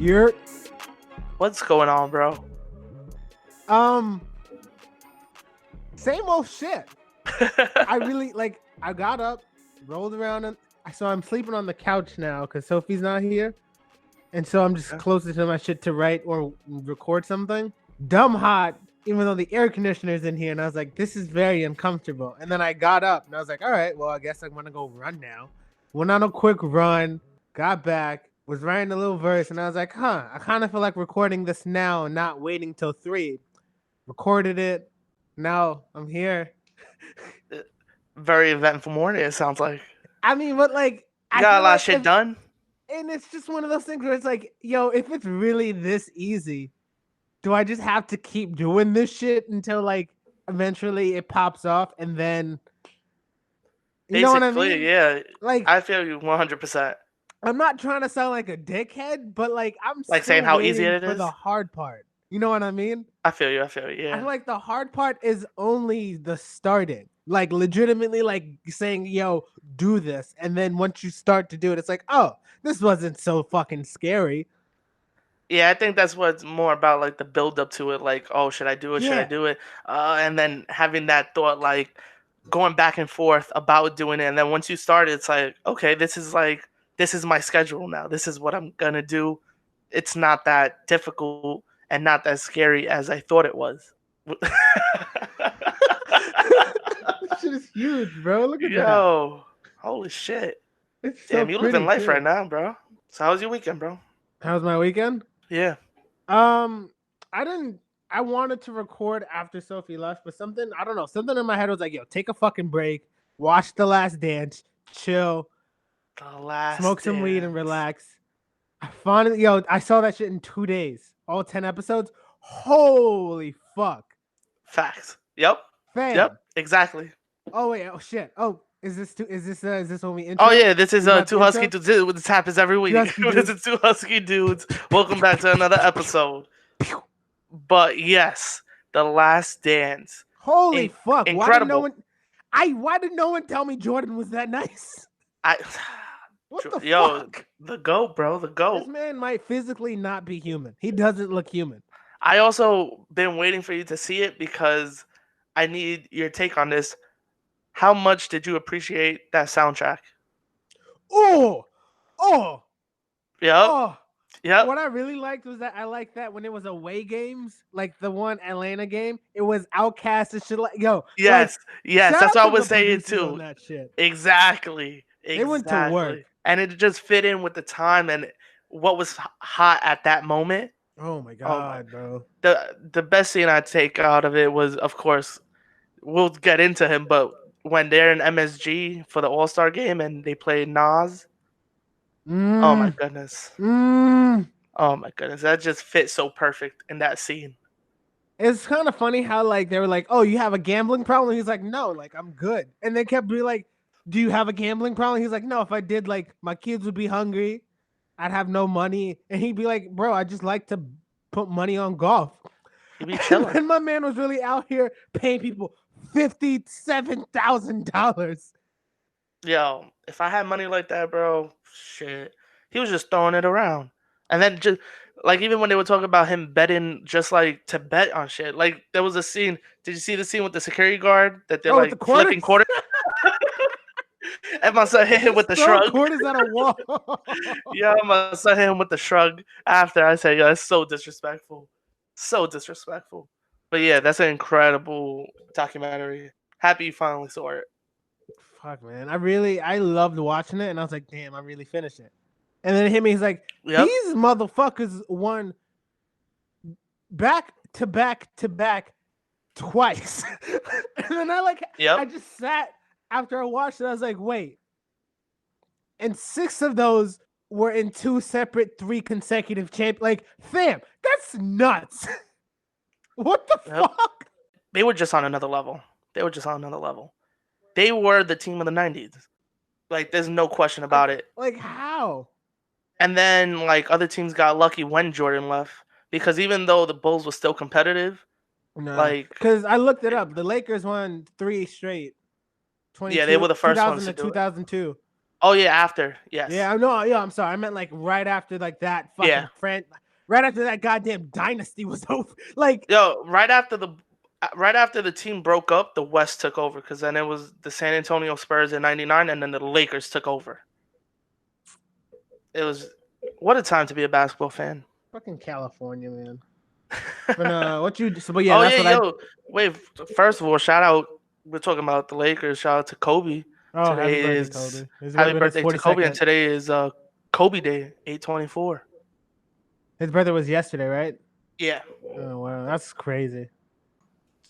You're What's going on, bro? same old shit. I really like. I got up, rolled around, and I'm sleeping on the couch now because Sophie's not here, and so I'm just closer to my shit to write or record something. Dumb hot, even though the air conditioner's in here, and I was like, this is very uncomfortable. And then I got up and I was like, all right, well, I guess I'm gonna go run now. Went on a quick run, got back, was writing a little verse, and I was like, I kind of feel like recording this now and not waiting till 3. Recorded it. Now I'm here. Very eventful morning, it sounds like. I mean, but like, You I got a feel lot like of shit done? and it's just one of those things where it's like, yo, if it's really this easy, do I just have to keep doing this shit until like eventually it pops off and then you know what I mean? Yeah. Like, I feel you 100%. I'm not trying to sound like a dickhead, but like I'm Like saying still how easy waiting it for is? the hard part. You know what I mean? I feel you, I yeah. feel like the hard part is only the starting. Like legitimately like saying, yo, do this. And then once you start to do it, it's like, oh, this wasn't so fucking scary. Yeah, I think that's what's more about, like, the build up to it. Like, oh, should I do it? Should I Yeah. do it? And then having that thought, like, going back and forth about doing it. And then once you start, it's like, okay, this is my schedule now. This is what I'm going to do. It's not that difficult and not that scary as I thought it was. This shit is huge, bro. Look at that. Yo, holy shit. It's so Damn, you living pretty, life too. right now, bro. So how was your weekend, bro? How was my weekend? Yeah. I wanted to record after Sophie left, but something in my head was like, yo, take a fucking break, watch The Last Dance, chill, smoke some weed and relax. I saw that shit in 2 days, all 10 episodes. Holy fuck. Facts. Yep. Fam. Yep. Exactly. Oh wait, oh shit. Oh, is this when we intro? Oh yeah, this is Two Husky Dudes. This happens every week. This is Two Husky Dudes. Welcome back to another episode. But yes, The Last Dance. Holy fuck! Incredible. Why did no one tell me Jordan was that nice? What the fuck? The GOAT, bro. The GOAT. This man might physically not be human. He doesn't look human. I also been waiting for you to see it because I need your take on this. How much did you appreciate that soundtrack? Oh. Yep. Oh. Yep. What I really liked was that I liked that when it was away games, like the one Atlanta game, it was Outcast and shit. Like, yo, yes, that's what I was saying too. On that shit. Exactly. They went to work, and it just fit in with the time and what was hot at that moment. Oh my god, bro! The best scene I take out of it was, of course, we'll get into him, but when they're in MSG for the All-Star game and they play Nas. Oh my goodness. Oh my goodness. That just fits so perfect in that scene. It's kind of funny how like they were like, oh, you have a gambling problem? He's like, no, like I'm good. And they kept being like, do you have a gambling problem? He's like, no, if I did, like my kids would be hungry. I'd have no money. And he'd be like, bro, I just like to put money on golf. He'd be chilling. And my man was really out here paying people $57,000. Yo, if I had money like that, bro, shit. He was just throwing it around. And then just like even when they were talking about him betting just like to bet on shit. Like there was a scene. Did you see the scene with the security guard that they're like flipping quarters? And my son hit him with the shrug. Quarters at a wall. Yeah, my son hit him with the shrug after. I said, yo, that's so disrespectful. So disrespectful. But yeah, that's an incredible documentary. Happy you finally saw it. Fuck, man. I loved watching it, and I was like, damn, I really finished it. And then it hit me, he's like, these motherfuckers won back to back twice. And then I just sat after I watched it, I was like, wait. And 6 of those were in 2 separate 3 consecutive champ. Like, fam, that's nuts. What the fuck? They were just on another level. They were the team of the 90s. Like, there's no question about it. Like, how? And then, like, other teams got lucky when Jordan left. Because even though the Bulls were still competitive, because I looked it up. The Lakers won 3 straight. Yeah, they were the first ones to do 2002. Oh yeah, after. Yeah, Yes. I know. Yeah, I'm sorry. I meant like right after like that Yeah. fucking right after that goddamn dynasty was over. Like, Yo, right after the team broke up, the West took over because then it was the San Antonio Spurs in '99, and then the Lakers took over. It was what a time to be a basketball fan. fucking California, man. But what you? So, but yeah, Oh that's yeah, what I. yo, wait. First of all, shout out. We're talking about the Lakers. Shout out to Kobe. Oh, happy Today birthday, is Kobe. It's happy been his birthday to Kobe, and 42nd. today is Kobe Day, 8/24. His birthday was yesterday, right? Yeah. Oh wow, that's crazy.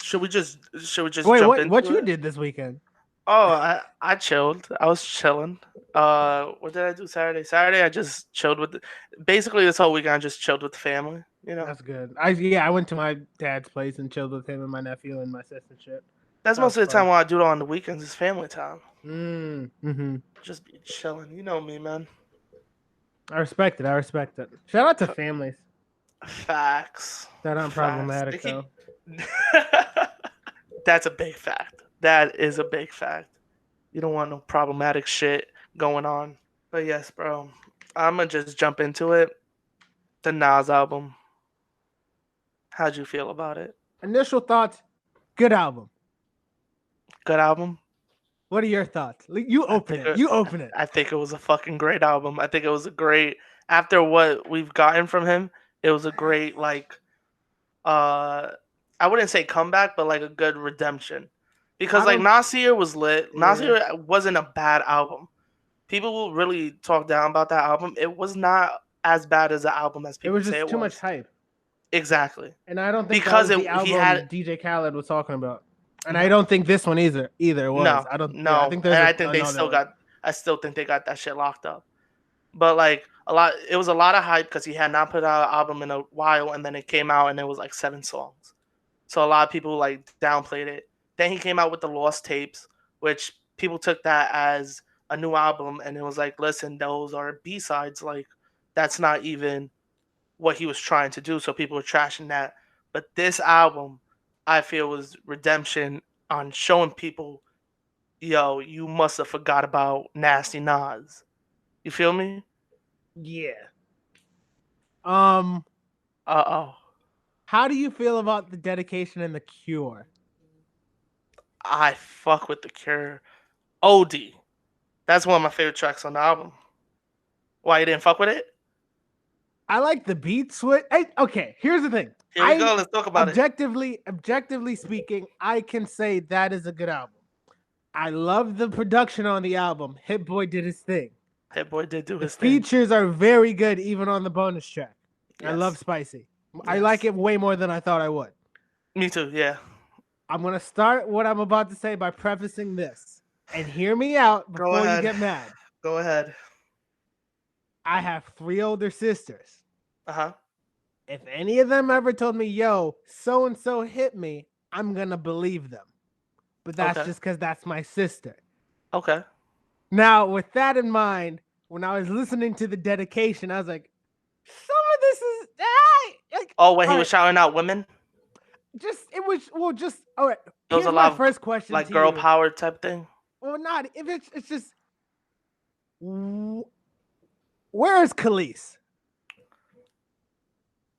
Should we just Wait, jump what into you it? did this weekend? Oh, I chilled. I was chilling. What did I do Saturday? Saturday I just chilled basically this whole weekend I just chilled with the family, you know. That's good. I went to my dad's place and chilled with him and my nephew and my sister and shit. That's That was most of the time fun. what I do on the weekends is family time. Mm-hmm. Just be chilling. You know me, man. I respect it. I respect it. Shout out to families Facts. that aren't Facts. problematic though. That's a big fact. That is a big fact. You don't want no problematic shit going on. But yes, bro. I'm gonna just jump into it. The Nas album. How'd you feel about it? Initial thoughts. Good album. Good album? What are your thoughts? You I open think it. it, You open it. I think it was a fucking great album. I think it was a great after what we've gotten from him, it was a great uh I wouldn't say comeback, but like a good redemption. Because I like don't. Nasir was lit. Yeah. Nasir wasn't a bad album. People will really talk down about that album. It was not as bad as the album as It people was say just it too much was. hype, Exactly. and I don't think that Because was the he had album DJ Khaled was talking about, and I no, don't think this one either was. no, I don't. Yeah, I no, think there's and I think they another still one. got. I still think they got that shit locked up. But like a lot, it was a lot of hype because he had not put out an album in a while, and then it came out and it was like 7 songs. So a lot of people like downplayed it. Then he came out with the Lost Tapes, which people took that as a new album, and it was like, listen, those are B sides. Like that's not even what he was trying to do. So people were trashing that. But this album, I feel, was redemption on showing people, yo, you must have forgot about Nasty Nas. You feel me? Yeah. Um. Uh oh. How do you feel about the dedication and the cure? I fuck with The Cure. OD. That's one of my favorite tracks on the album. Why you didn't fuck with it? I like the beat switch. Okay, here's the thing. Here we go. Let's talk about it. Objectively speaking, I can say that is a good album. I love the production on the album. Hit Boy did his thing. Hit Boy did do The his thing. features are very good, even on the bonus track. Yes. I love Spicy. I Yes. like it way more than I thought I would. Me too. Yeah. I'm gonna start what I'm about to say by prefacing this, and hear me out Go before you ahead. get mad. Go ahead. I have 3 older sisters. Uh-huh. If any of them ever told me, yo, so and so hit me, I'm gonna believe them. But that's Okay. just because that's my sister. Okay. Now, with that in mind, when I was listening to the dedication, I was like, some of this is like, Oh, when he all was right, shouting out women? just all right. It was Here's a my lot of first question like to girl you. power type thing. Well, not if it's just where is Khalees?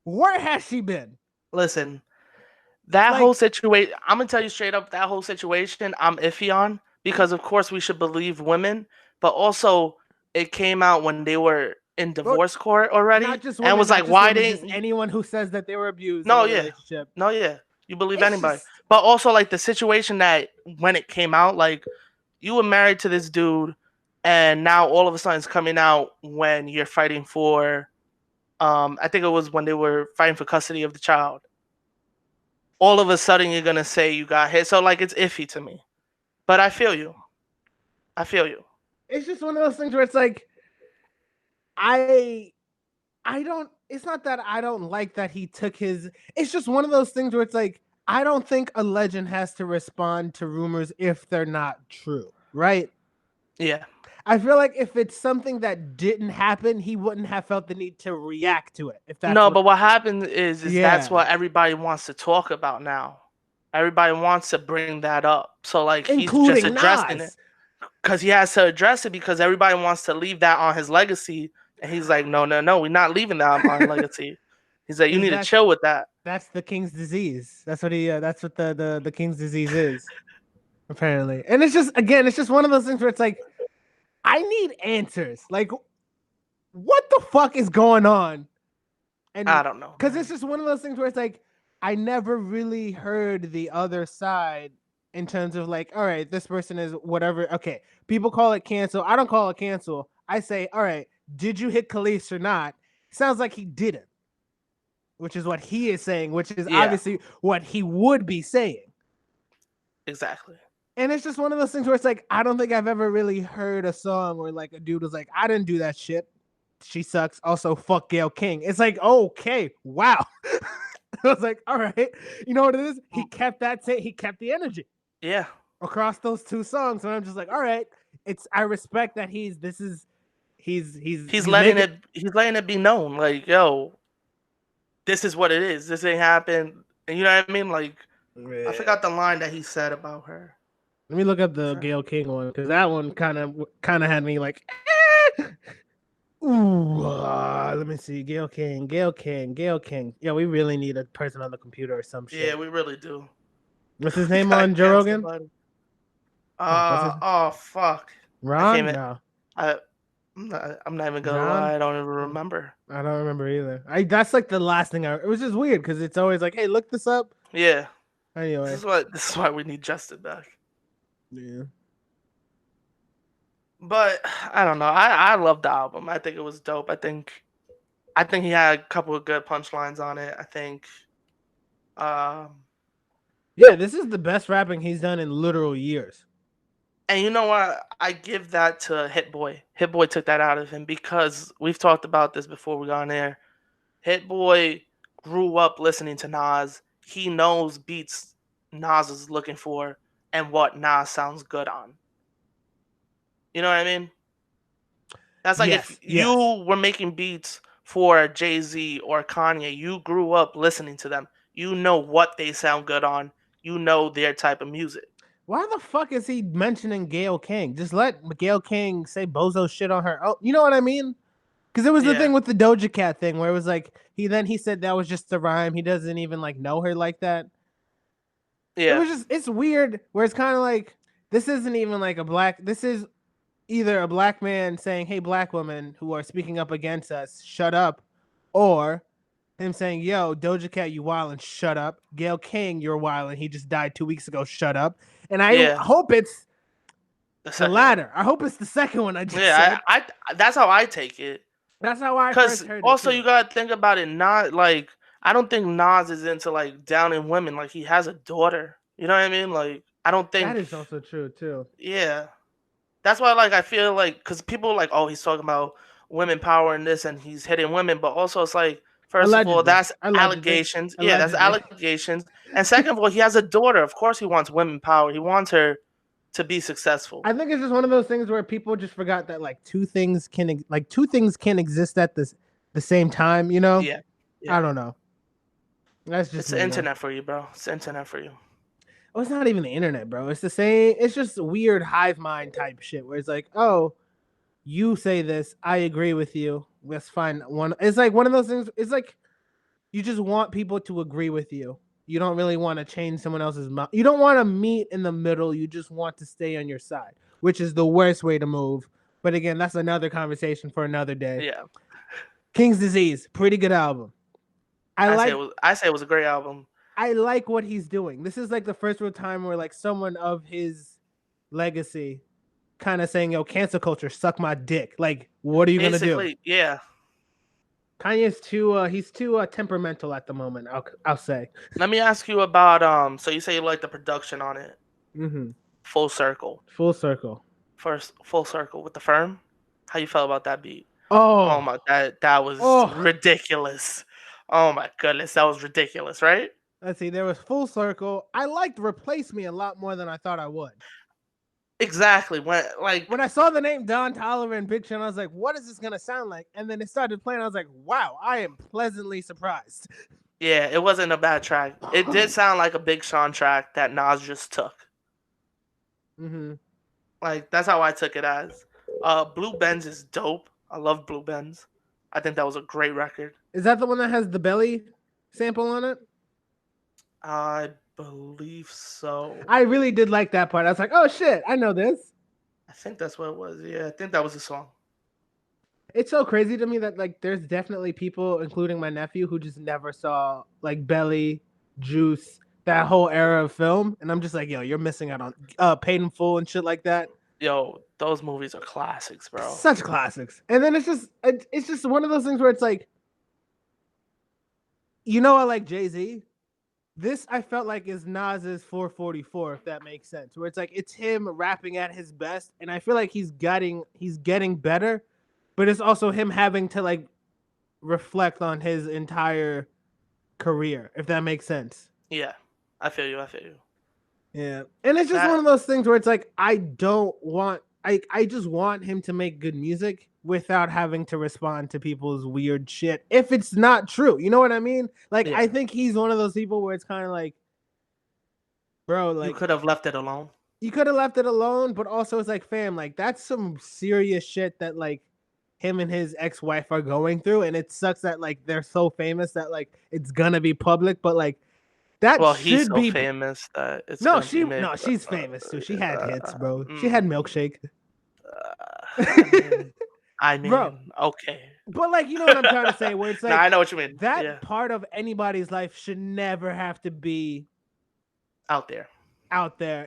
Where has she been? Listen, that Like, whole situation, I'm gonna tell you straight up, that whole situation, I'm iffy on because of course we should believe women, but also it came out when they were in divorce court already, not just and women, was not like, just why women, just didn't? anyone who says that they were abused in No, a yeah, relationship. no, yeah, you believe It's anybody, just but also like the situation that when it came out, like you were married to this dude, and now all of a sudden it's coming out when you're fighting for, I think it was when they were fighting for custody of the child. All of a sudden you're gonna say you got hit. So like it's iffy to me. But I feel you. I feel you. it's just one of those things where it's like I I don't it's not that I don't like that he took his it's just one of those things where it's like I don't think a legend has to respond to rumors if they're not true, right? Yeah. I feel like if it's something that didn't happen, he wouldn't have felt the need to react to it. If that's No, what but what happened is that's Yeah. what everybody wants to talk about now. Everybody wants to bring that up. So like he's just Including addressing it. Nas. because he has to address it because everybody wants to leave that on his legacy, and he's like, no, no, no, we're not leaving that on legacy. He's like, you need to chill with that. That's the king's disease. That's what he. That's what the king's disease is, apparently. And it's just it's just one of those things where it's like, I need answers. Like, what the fuck is going on? And I don't know, because it's just one of those things where it's like, I never really heard the other side in terms of like, all right, this person is whatever. Okay, people call it cancel. I don't call it cancel. I say, all right, did you hit Khalees or not? Sounds like he didn't, which is what he is saying, which is obviously what he would be saying. Exactly. And it's just one of those things where it's like, I don't think I've ever really heard a song where like a dude was like, I didn't do that shit. She sucks. Also, fuck Gayle King. It's like, okay, wow. I was like, all right. You know what it is? He kept he kept the energy. Yeah. Across those two songs. And I'm just like, all right. I respect that he's letting it be known, like, yo, this is what it is. This ain't happened. And you know what I mean? Like, I forgot the line that he said about her. Let me look up the Gayle King one, because that one kind of had me like, ooh, let me see. Gayle King. Yeah, we really need a person on the computer or some shit. Yeah, we really do. What's his name on Joe Rogan? Oh fuck. Ron? No. I'm not even gonna lie. I don't even remember. I don't remember either. That's like the last thing it was just weird because it's always like, hey, look this up. Yeah. Anyway. This is why we need Justin back. Yeah. But I don't know. I love the album. I think it was dope. I think he had a couple of good punchlines on it. I think yeah, this is the best rapping he's done in literal years. And you know what? I give that to Hit Boy. Hit Boy took that out of him because we've talked about this before we got on air. Hit Boy grew up listening to Nas. He knows beats Nas is looking for and what Nas sounds good on. You know what I mean? That's like if you were making beats for Jay-Z or Kanye, you grew up listening to them. You know what they sound good on. You know their type of music. Why the fuck is he mentioning Gayle King? Just let Gayle King say bozo shit on her. Oh, you know what I mean? Because it was the thing with the Doja Cat thing where it was like he said that was just a rhyme. He doesn't even like know her like that. Yeah, it was just it's weird where it's kind of like this isn't even like this is either a black man saying, "Hey, black women who are speaking up against us, shut up," or him saying, "Yo, Doja Cat, you wildin', shut up. Gayle King, you're wildin'. He just died 2 weeks ago. Shut up." And I hope it's the latter. I hope it's the second one I just said. I that's how I take it. That's how I first heard it. Also, you gotta think about it. Not like I don't think Nas is into like downing women. Like he has a daughter. You know what I mean? Like I don't think that is also true too. Yeah, that's why like I feel like because people are like, oh, he's talking about women power and this, and he's hitting women, but also it's like first of all, that's allegations. Yeah, that's allegations. And second of all, he has a daughter. Of course, he wants women power. He wants her to be successful. I think it's just one of those things where people just forgot that like two things can exist at the same time. You know? Yeah. I don't know. That's just it's the internet for you, bro. It's the internet for you. Oh, it's not even the internet, bro. It's the same. It's just weird hive mind type shit where it's like, oh, you say this, I agree with you. Let's find one. It's like one of those things. It's like you just want people to agree with you. You don't really want to change someone else's mind. You don't want to meet in the middle. You just want to stay on your side, which is the worst way to move. But again, that's another conversation for another day. Yeah. King's Disease, pretty good album. I say it was a great album. I like what he's doing. This is like the first real time where like someone of his legacy kind of saying, yo, cancel culture, suck my dick. Like, what are you going to do? Yeah. Kanye's too temperamental at the moment, I'll say. Let me ask you about so you say you like the production on it. Mm-hmm. Full Circle. First Full Circle with the Firm. How you felt about that beat? Oh my, that was ridiculous. Oh my goodness, that was ridiculous, right? Let's see, there was Full Circle. I liked Replace Me a lot more than I thought I would. Exactly. When I saw the name Don Toliver and Big Sean, I was like, what is this gonna sound like? And then it started playing, I was like, wow, I am pleasantly surprised. Yeah, it wasn't a bad track. It did sound like a Big Sean track that Nas just took. Mm-hmm. Like that's how I took it as. Blue Benz is dope. I love Blue Benz. I think that was a great record. Is that the one that has the belly sample on it? I believe so. I really did like that part. I was like, oh shit, I know this. I think that's what it was. Yeah, I think that was the song. It's so crazy to me that like there's definitely people, including my nephew, who just never saw like Belly, Juice, that whole era of film, and I'm just like, yo, you're missing out on Paid in Full and shit like that. Yo, those movies are classics, bro. Such classics. And then it's just one of those things where it's like, I like Jay-Z. This I felt like is Nas's 444, if that makes sense. Where it's like it's him rapping at his best, and I feel like he's getting better, but it's also him having to like reflect on his entire career, if that makes sense. Yeah, I feel you. Yeah. And it's just one of those things where it's like I just want him to make good music without having to respond to people's weird shit if it's not true. You know what I mean? Like Yeah. I think he's one of those people where it's kind of like, bro, like You could have left it alone. You could have left it alone, but also it's like, fam, like that's some serious shit that like him and his ex-wife are going through, and it sucks that like they're so famous that like it's gonna be public, but like that Well, should he's so be famous that it's no, gonna be she's famous too. She had hits, bro. She mm, had Milkshake. I mean, Bro. okay. But like, you know what I'm trying to say? Where it's like, I know what you mean. That Yeah. part of anybody's life should never have to be out there.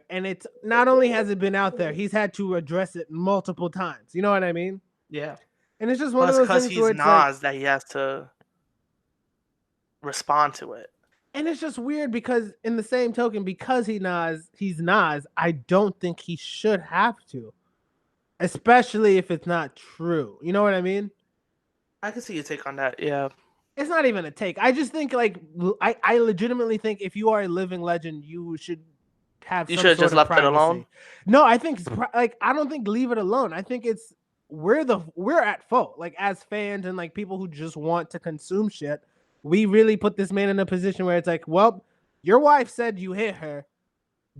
And it's not only has it been out there, he's had to address it multiple times. You know what I mean? Yeah. And it's just one of those things he's where it's Nas like, that he has to respond to it. And it's just weird because in the same token, because he's Nas, I don't think he should have to. Especially if it's not true. You know what I mean? I can see your take on that, yeah. It's not even a take. I just think like I legitimately think if you are a living legend, you should have you some should have sort just of left privacy. it alone. No, I think like I don't think leave it alone. I think it's we're at fault. Like as fans and like people who just want to consume shit, we really put this man in a position where it's like, well, your wife said you hit her.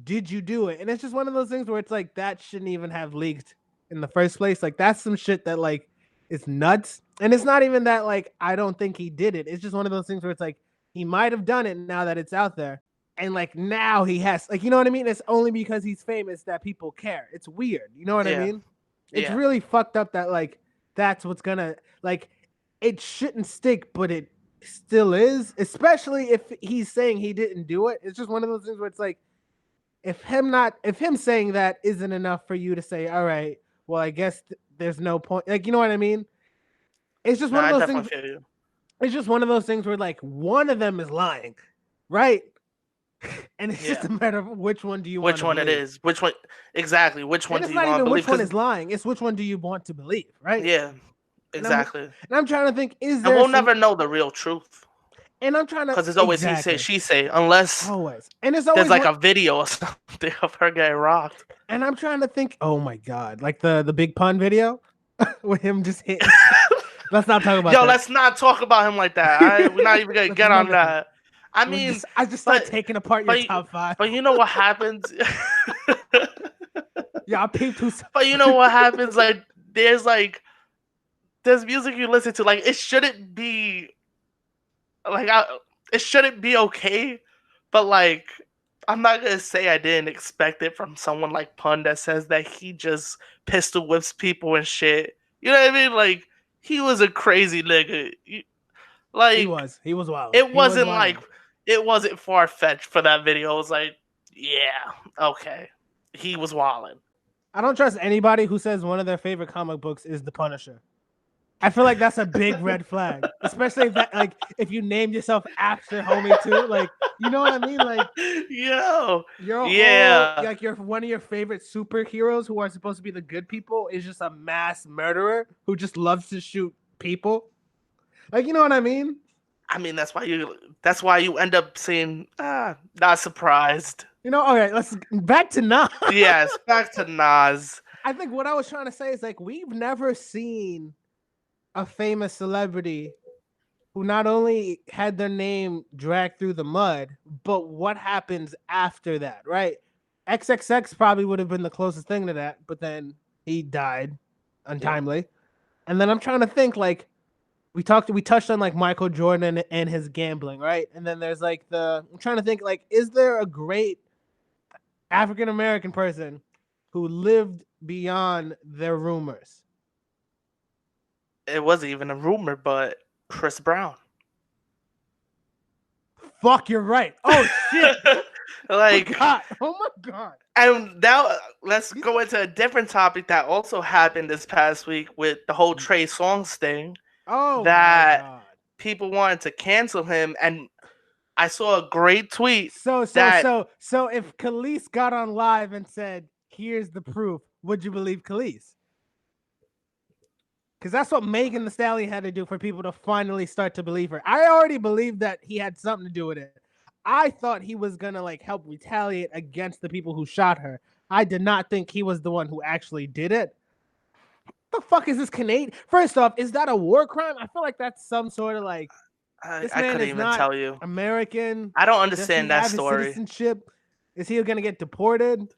Did you do it? And it's just one of those things where it's like that shouldn't even have leaked in the first place. Like that's some shit that like is nuts. And it's not even that like I don't think he did it. It's just one of those things where it's like he might have done it now that it's out there. And like now he has like, you know what I mean? It's only because he's famous that people care. It's weird. You know what I mean? It's really fucked up that like that's what's gonna like it shouldn't stick, but it still is, especially if he's saying he didn't do it. It's just one of those things where it's like if him saying that isn't enough for you to say, all right, well, I guess there's no point. Like, you know what I mean? It's just one of those things. It's just one of those things where like one of them is lying, right? And it's just a matter of which one do you want to believe. Which one it is. Which one exactly. Which one do you want to believe? Which one is lying. It's which one do you want to believe, right? Yeah. Exactly. And I'm trying to think, is there we'll never know the real truth. And I'm trying to because it's always he say, she say, unless always. And it's always there's like a video or something of her getting rocked. And I'm trying to think, oh my god, like the big pun video with him just hitting. Let's not talk about that. Let's not talk about him like that. We're not even gonna get on that. I mean, I just started taking apart your top 5. But you know what happens? Yeah, I peeped who. But you know what happens? Like, there's music you listen to. Like, it shouldn't be. Like, it shouldn't be okay. But like, I'm not gonna say I didn't expect it from someone like Pun that says that he just pistol whips people and shit. You know what I mean? Like, he was a crazy nigga. Like, he was wild. It wasn't far fetched for that video. It was like, yeah, okay, he was wilding. I don't trust anybody who says one of their favorite comic books is The Punisher. I feel like that's a big red flag, especially if you named yourself after homie too. Like, you know what I mean? Like, you're one of your favorite superheroes who are supposed to be the good people is just a mass murderer who just loves to shoot people. Like, you know what I mean? I mean, that's why you end up saying, not surprised. You know, okay, let's back to Nas. Yes, back to Nas. I think what I was trying to say is like we've never seen a famous celebrity who not only had their name dragged through the mud, but what happens after that, right? XXX probably would have been the closest thing to that, but then he died untimely. Yeah. And then I'm trying to think, like, we touched on like Michael Jordan and his gambling, right? And then there's like I'm trying to think, like, is there a great African American person who lived beyond their rumors? It wasn't even a rumor, but Chris Brown. Fuck, you're right. Oh shit! Like, oh my god! And now let's go into a different topic that also happened this past week with the whole Trey Songz thing. Oh that my god! People wanted to cancel him, and I saw a great tweet. So if Khalees got on live and said, "Here's the proof," would you believe Khalees? Because that's what Megan Thee Stallion had to do for people to finally start to believe her. I already believed that he had something to do with it. I thought he was gonna like help retaliate against the people who shot her. I did not think he was the one who actually did it. What the fuck is this Canadian? First off, is that a war crime? I feel like that's some sort of like this man I couldn't even tell you. American. I don't understand that story. Citizenship. Is he gonna get deported?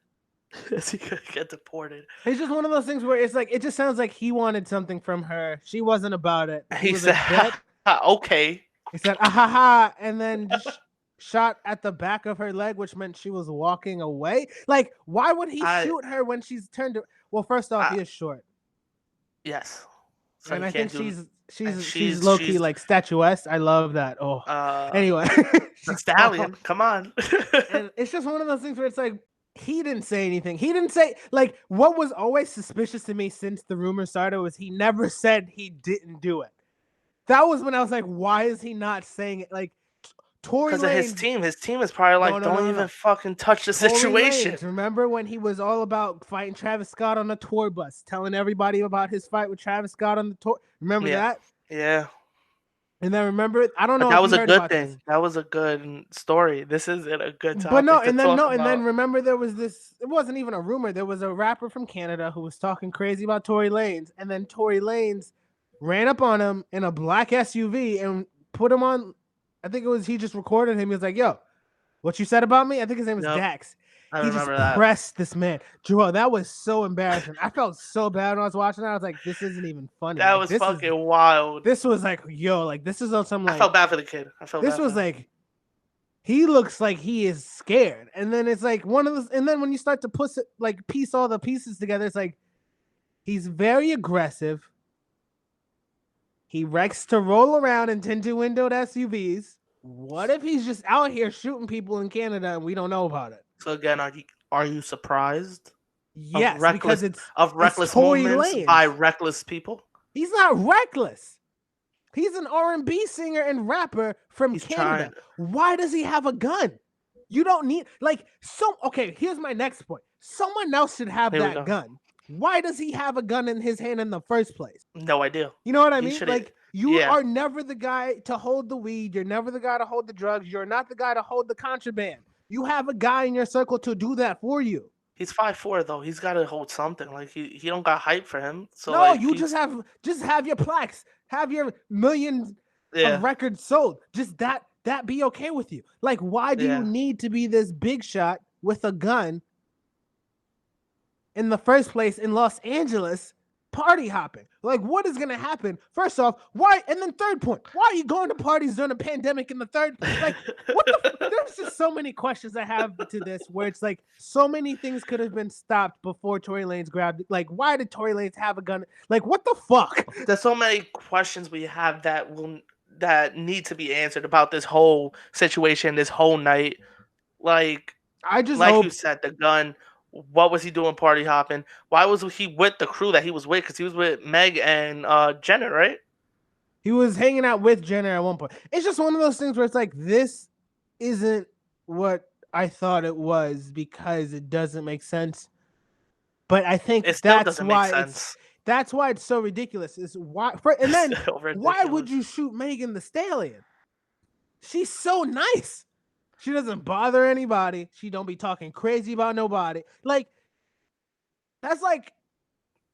Is he gonna get deported? It's just one of those things where it's like it just sounds like he wanted something from her. She wasn't about it. He said, "Okay." He said, "Ahaha," and then just shot at the back of her leg, which meant she was walking away. Like, why would he shoot her when she's turned? Well, first off, he is short. Yes, so and I think she's low key like statuesque. I love that. Oh, anyway, stallion, come on. And it's just one of those things where it's like he didn't say anything. He didn't say like what was always suspicious to me since the rumor started was he never said he didn't do it. That was when I was like, why is he not saying it? Like. Because of his team. His team is probably like, don't even fucking touch the situation. Lanez. Remember when he was all about fighting Travis Scott on the tour bus, telling everybody about his fight with Travis Scott on the tour? Remember that? Yeah. And then remember, I don't know. That was a good thing. That was a good story. This isn't a good topic. But and then remember there was this. It wasn't even a rumor. There was a rapper from Canada who was talking crazy about Tory Lanez, and then Tory Lanez ran up on him in a black SUV and put him on. I think it was he just recorded him. He was like, "Yo, what you said about me?" I think his name was Dax. He just pressed this man. Joel, that was so embarrassing. I felt so bad when I was watching that. I was like, "This isn't even funny." That was fucking wild. This was like, yo, like this is on some like. I felt bad for the kid. This was like, he looks like he is scared, and then it's like one of those. And then when you start to piece all the pieces together, it's like he's very aggressive. He likes to roll around in tinted windowed SUVs. What if he's just out here shooting people in Canada and we don't know about it? So again, are you surprised? Yes, because it's reckless movements by reckless people. He's not reckless. He's an R&B singer and rapper from Canada. Why does he have a gun? You don't need okay, here's my next point. Someone else should have that gun. Why does he have a gun in his hand in the first place? No idea. You know what I mean? Like, you are never the guy to hold the weed. You're never the guy to hold the drugs. You're not the guy to hold the contraband. You have a guy in your circle to do that for you. He's 5'4", though. He's got to hold something. Like, he don't got hype for him. So no, you just have your plaques. Have your millions of records sold. Just that be okay with you. Like, why do you need to be this big shot with a gun in the first place in Los Angeles party hopping? Like, what is going to happen? First off, why? And then third point, why are you going to parties during a pandemic in the third place? Like, what there's just so many questions I have to this where it's like so many things could have been stopped before Tory Lanez grabbed it. Like, why did Tory Lanez have a gun? Like, what the fuck? There's so many questions we have that need to be answered about this whole situation, this whole night. Like, you said, the gun. What was he doing party hopping? Why was he with the crew that he was with? Because he was with Meg and Jenner, right? He was hanging out with Jenner at one point. It's just one of those things where it's like, this isn't what I thought it was because it doesn't make sense. But I think that's why it's so ridiculous. Is why why would you shoot Megan Thee Stallion? She's so nice. She doesn't bother anybody. She don't be talking crazy about nobody. Like, that's like,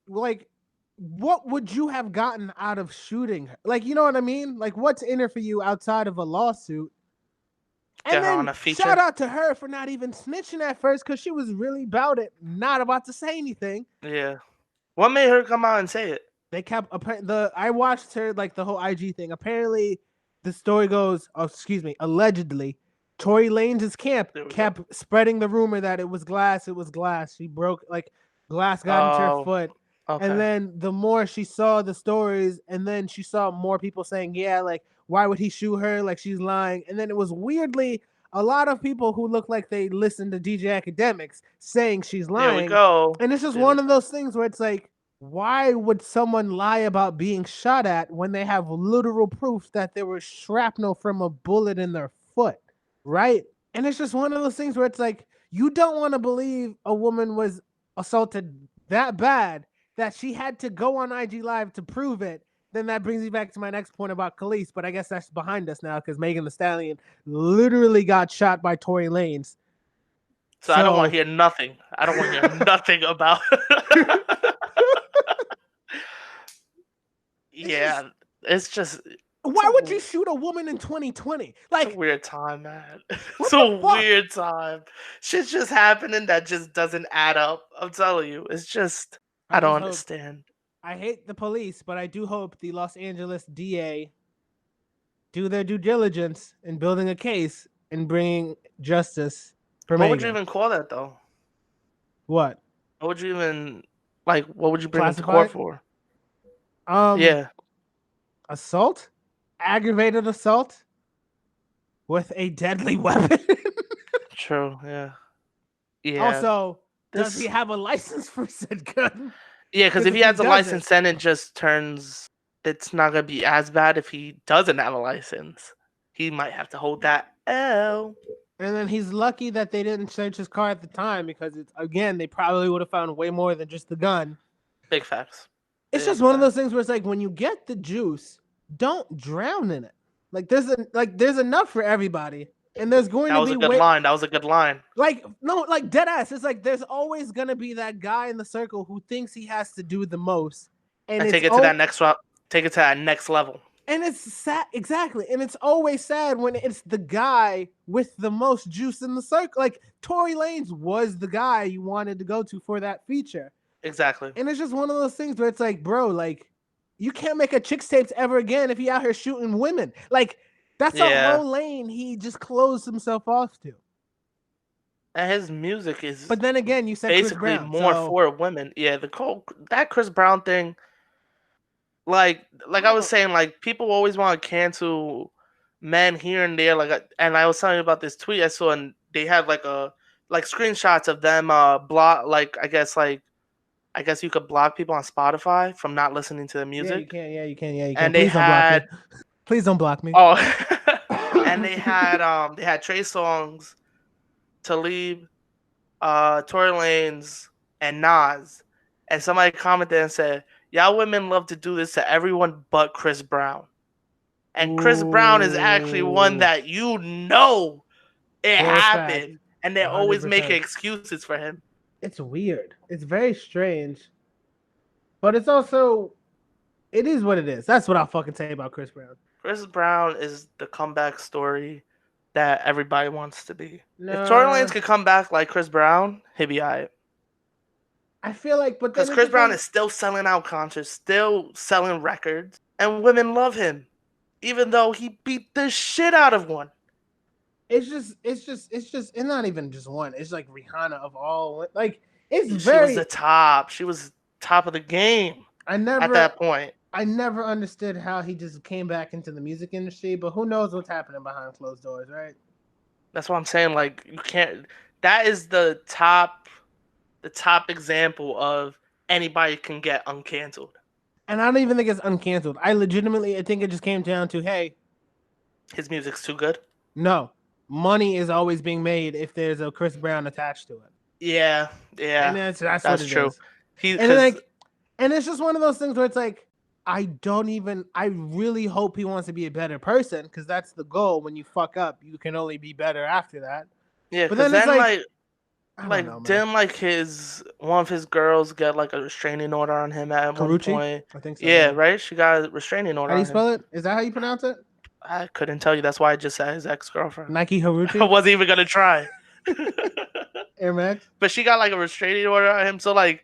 what would you have gotten out of shooting her? Like, you know what I mean? Like, what's in it for you outside of a lawsuit? And her on then a feature. shout out to her for not even snitching at first because she was really about it, not about to say anything. Yeah. What made her come out and say it? They kept I watched her like the whole IG thing. Apparently, the story goes, allegedly, Tory Lanez' camp kept spreading the rumor that it was glass. It was glass. She broke glass got into her foot. Okay. And then the more she saw the stories, and then she saw more people saying, yeah, like, why would he shoot her? Like, she's lying. And then it was weirdly a lot of people who look like they listen to DJ Academics saying she's lying. There we go. And it's just one of those things where it's like, why would someone lie about being shot at when they have literal proof that there was shrapnel from a bullet in their foot, right? And it's just one of those things where it's like, you don't want to believe a woman was assaulted that bad that she had to go on IG Live to prove it. Then that brings me back to my next point about Khalees, but I guess that's behind us now because Megan Thee Stallion literally got shot by Tory Lanez. So I don't want to hear nothing. I don't want to hear nothing about Yeah, it's just... Why would you shoot a woman in 2020? Like, it's a weird time, man. It's a weird time. Shit's just happening that just doesn't add up. I'm telling you. It's just... I don't understand. I hate the police, but I do hope the Los Angeles DA do their due diligence in building a case and bringing justice for Megan. What would you even call that, though? What? What would you even... Like, what would you bring it to court for? Yeah. Assault? Aggravated assault? With a deadly weapon? True, yeah. Yeah. Also, does he have a license for said gun? Yeah, because if he has a license, then it just turns... It's not going to be as bad if he doesn't have a license. He might have to hold that L. And then he's lucky that they didn't search his car at the time because, again, they probably would have found way more than just the gun. Big facts. It's just one of those things where it's like, when you get the juice, don't drown in it. Like, there's enough for everybody. And there's going to be... That was a good line. Like, no, like, dead ass. It's like, there's always going to be that guy in the circle who thinks he has to do the most. And take it to that next level. And it's sad, exactly. And it's always sad when it's the guy with the most juice in the circle. Like, Tory Lanez was the guy you wanted to go to for that feature. Exactly. And it's just one of those things where it's like, bro, like, you can't make a chicks tapes ever again if he out here shooting women. Like, that's a whole lane he just closed himself off to. And his music is... But then again, you said basically Chris Brown, more for women. Yeah, that Chris Brown thing... Like I was saying, like, people always want to cancel men here and there. And I was telling you about this tweet I saw, and they had like screenshots of them block. I guess you could block people on Spotify from not listening to the music. Yeah, you can. And please don't block me. Oh, and they had Trey Songz, Talib, Tory Lanez, and Nas, and somebody commented and said, y'all women love to do this to everyone but Chris Brown. And Chris Brown is actually one that it happened. And they're 100%. Always making excuses for him. It's weird. It's very strange. But it's also... It is what it is. That's what I'll fucking say about Chris Brown. Chris Brown is the comeback story that everybody wants to be. No. If Tory Lanez could come back like Chris Brown, he'd be alright. I feel like, but because Chris Brown is still selling out concerts, still selling records, and women love him, even though he beat the shit out of one. It's not even just one. It's like Rihanna of all. Like, she was the top. She was top of the game. At that point. I never understood how he just came back into the music industry, but who knows what's happening behind closed doors, right? That's what I'm saying. Like, you can't. That is the top example of anybody can get uncanceled. And I don't even think it's uncanceled. I think it just came down to, hey, his music's too good. No, money is always being made if there's a Chris Brown attached to it. Yeah. And that's what it true. Is. And it's just one of those things where it's like, I really hope he wants to be a better person, because that's the goal. When you fuck up, you can only be better after that. Yeah, but then it's didn't one of his girls get like a restraining order on him at one point? I think so. Yeah, right. She got a restraining order. How do you spell it? Is that how you pronounce it? I couldn't tell you. That's why I just said his ex-girlfriend. Nike I Haruchi? wasn't even gonna try. Air Max? But she got like a restraining order on him, so like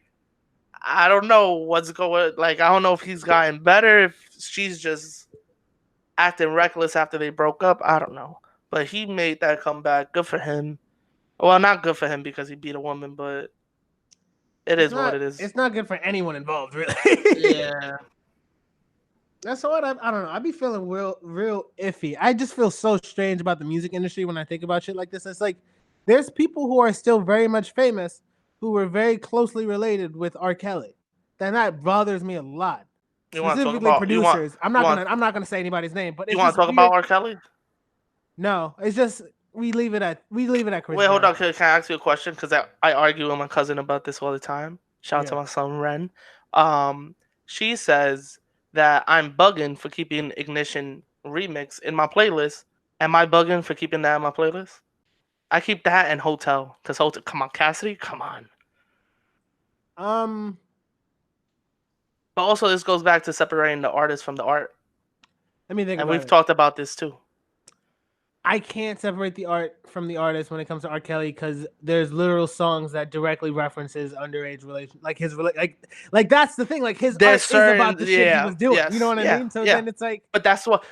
I don't know what's going. Like I don't know if he's gotten better, if she's just acting reckless after they broke up. I don't know. But he made that comeback. Good for him. Well, not good for him because he beat a woman, but it is what it is. It's not good for anyone involved, really. Yeah. That's what I don't know. I be feeling real iffy. I just feel so strange about the music industry when I think about shit like this. It's like there's people who are still very much famous who were very closely related with R. Kelly. Then that bothers me a lot. You want to talk Specifically about producers. I'm not gonna say anybody's name, but you it's want just to talk weird. about R. Kelly? No, it's just we leave it at Chris. Wait, hold on. Can I ask you a question? Because I argue with my cousin about this all the time. Shout out to my son Ren. She says that I'm bugging for keeping Ignition remix in my playlist. Am I bugging for keeping that in my playlist? I keep that and Hotel. Because Hotel, come on, Cassidy, come on. But also, this goes back to separating the artist from the art. Let me think and about we've talked about this too. I can't separate the art from the artist when it comes to R. Kelly because there's literal songs that directly references underage relation, like his like that's the thing. Like his art is about the shit he was doing. Yes, you know what I mean? So then it's like, but that's what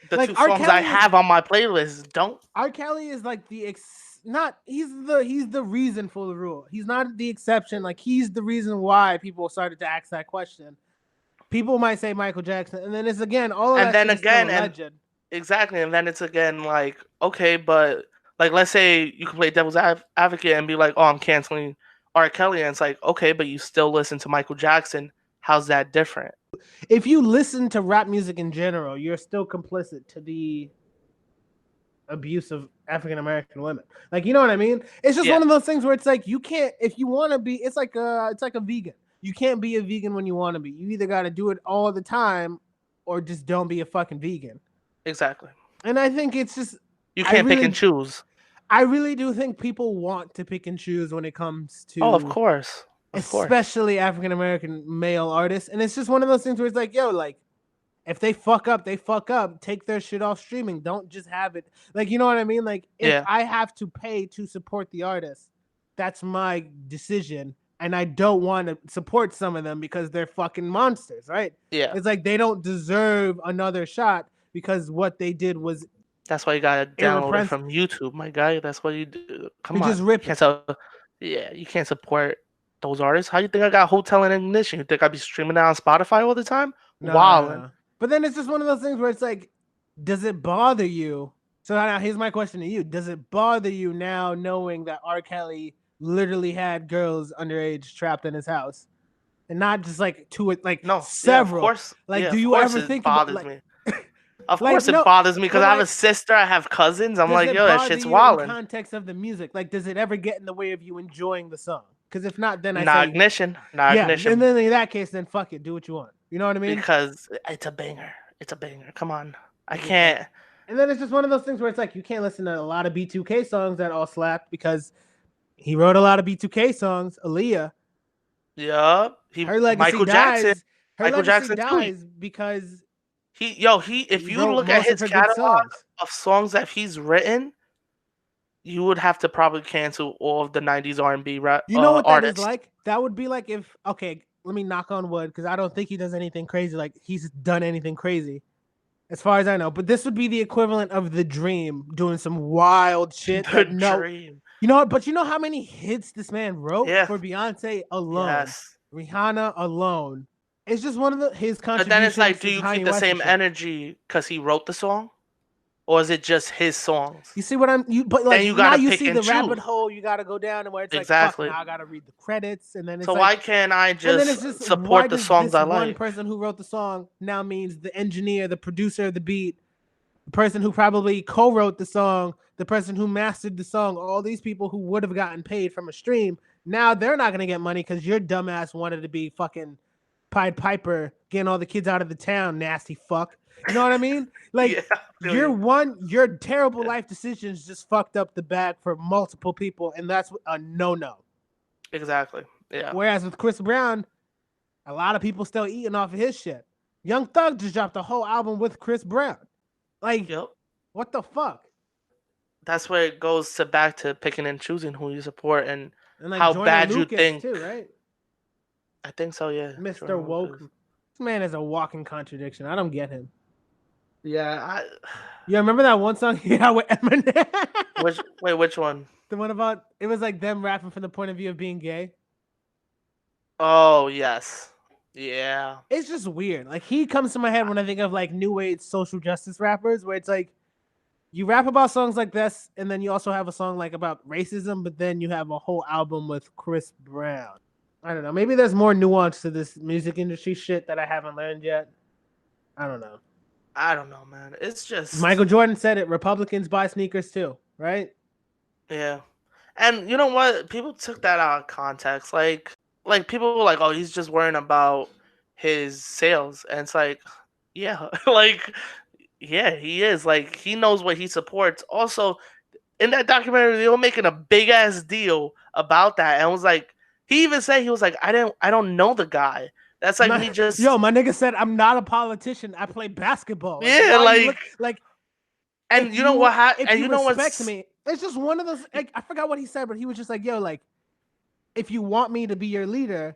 the like, two songs I have on my playlist don't. R. Kelly is like he's the reason for the rule. He's not the exception. Like he's the reason why people started to ask that question. People might say Michael Jackson, and then it's again all of and that then shit again is still a legend. Exactly, and then it's again like, okay, but like let's say you can play devil's advocate and be like, oh, I'm canceling R. Kelly, and it's like, okay, but you still listen to Michael Jackson. How's that different? If you listen to rap music in general, you're still complicit to the abuse of African American women. Like, you know what I mean? It's just one of those things where it's like you can't, if you want to be, it's like a vegan. You can't be a vegan when you want to be. You either got to do it all the time, or just don't be a fucking vegan. Exactly. And I think it's just you can't pick and choose. I really do think people want to pick and choose when it comes to of course. Especially African American male artists. And it's just one of those things where it's like, yo, like if they fuck up, they fuck up. Take their shit off streaming. Don't just have it. Like, you know what I mean? Like if I have to pay to support the artist, that's my decision. And I don't want to support some of them because they're fucking monsters, right? Yeah. It's like they don't deserve another shot because what they did was. That's why you gotta download it from YouTube, my guy. That's what you do. Come on, just rip you can't support those artists. How you think I got Hotel and Ignition? You think I'd be streaming that on Spotify all the time? No. But then it's just one of those things where it's like, does it bother you? So now here's my question to you: does it bother you now knowing that R. Kelly literally had girls underage trapped in his house, and not just like two, like several? Of course. Like, do you ever think bothers about me? Of course it bothers me because I have a sister, I have cousins. I'm like, yo, that shit's wild. In context of the music, like, does it ever get in the way of you enjoying the song? Because if not, then Ignition. Ignition. And then in that case, then fuck it, do what you want. You know what I mean? Because it's a banger. It's a banger. Come on, I can't. And then it's just one of those things where it's like you can't listen to a lot of B2K songs that all slapped because he wrote a lot of B2K songs. Aaliyah. Yeah. Her legacy Michael dies. Jackson. Michael Jackson dies because. If you look at his catalog of songs that he's written, you would have to probably cancel all of the 90s R&B rap. You know what that artists. is like? That would be like if, okay, let me knock on wood because I don't think he does anything crazy. Like he's done anything crazy as far as I know. But this would be the equivalent of The Dream doing some wild shit. Dream. You know what? But you know how many hits this man wrote for Beyonce alone? Yes. Rihanna alone. It's just one of his contributions. But then it's like, do you keep the same energy because he wrote the song, or is it just his songs? You see what I'm? But like you now you see the rabbit hole you got to go down, and where it's like, fuck, now I got to read the credits, and then it's so why can't I just support the songs I like? One person who wrote the song now means the engineer, the producer of the beat, the person who probably co-wrote the song, the person who mastered the song, all these people who would have gotten paid from a stream. Now they're not gonna get money because your dumbass wanted to be fucking Pied Piper, getting all the kids out of the town, nasty fuck. You know what I mean? Like your terrible life decisions just fucked up the bag for multiple people, and that's a no-no. Exactly. Yeah. Whereas with Chris Brown, a lot of people still eating off of his shit. Young Thug just dropped a whole album with Chris Brown. Like, Yep. what the fuck? That's where it goes back to picking and choosing who you support and And like how Joyner bad you Lucas think. too, right? I think so, yeah. Mr. Jordan Woke. Lucas. This man is a walking contradiction. I don't get him. Yeah, Yeah, remember that one song he had with Eminem? which one? The one about it was like them rapping from the point of view of being gay. Oh yes, yeah, It's just weird. Like he comes to my head when I think of like new age social justice rappers, where it's like you rap about songs like this, and then you also have a song like about racism, but then you have a whole album with Chris Brown. I don't know. Maybe there's more nuance to this music industry shit that I haven't learned yet. I don't know. I don't know, man. It's Michael just Jordan said it. Republicans buy sneakers too, right? yeah, and you know what? People took that out of context. Like people were like, "Oh, he's just worrying about his sales," and it's like, yeah, like yeah, he is. Like he knows what he supports. Also, in that documentary, they were making a big ass deal about that, and it was like he even said he was like, I don't know the guy. That's like me Yo, just my nigga said I'm not a politician. I play basketball. Like, yeah, why are you like look like and you know what if and you you know respect what's me? It's just one of those. Like, I forgot what he said, but he was just like, yo, like if you want me to be your leader,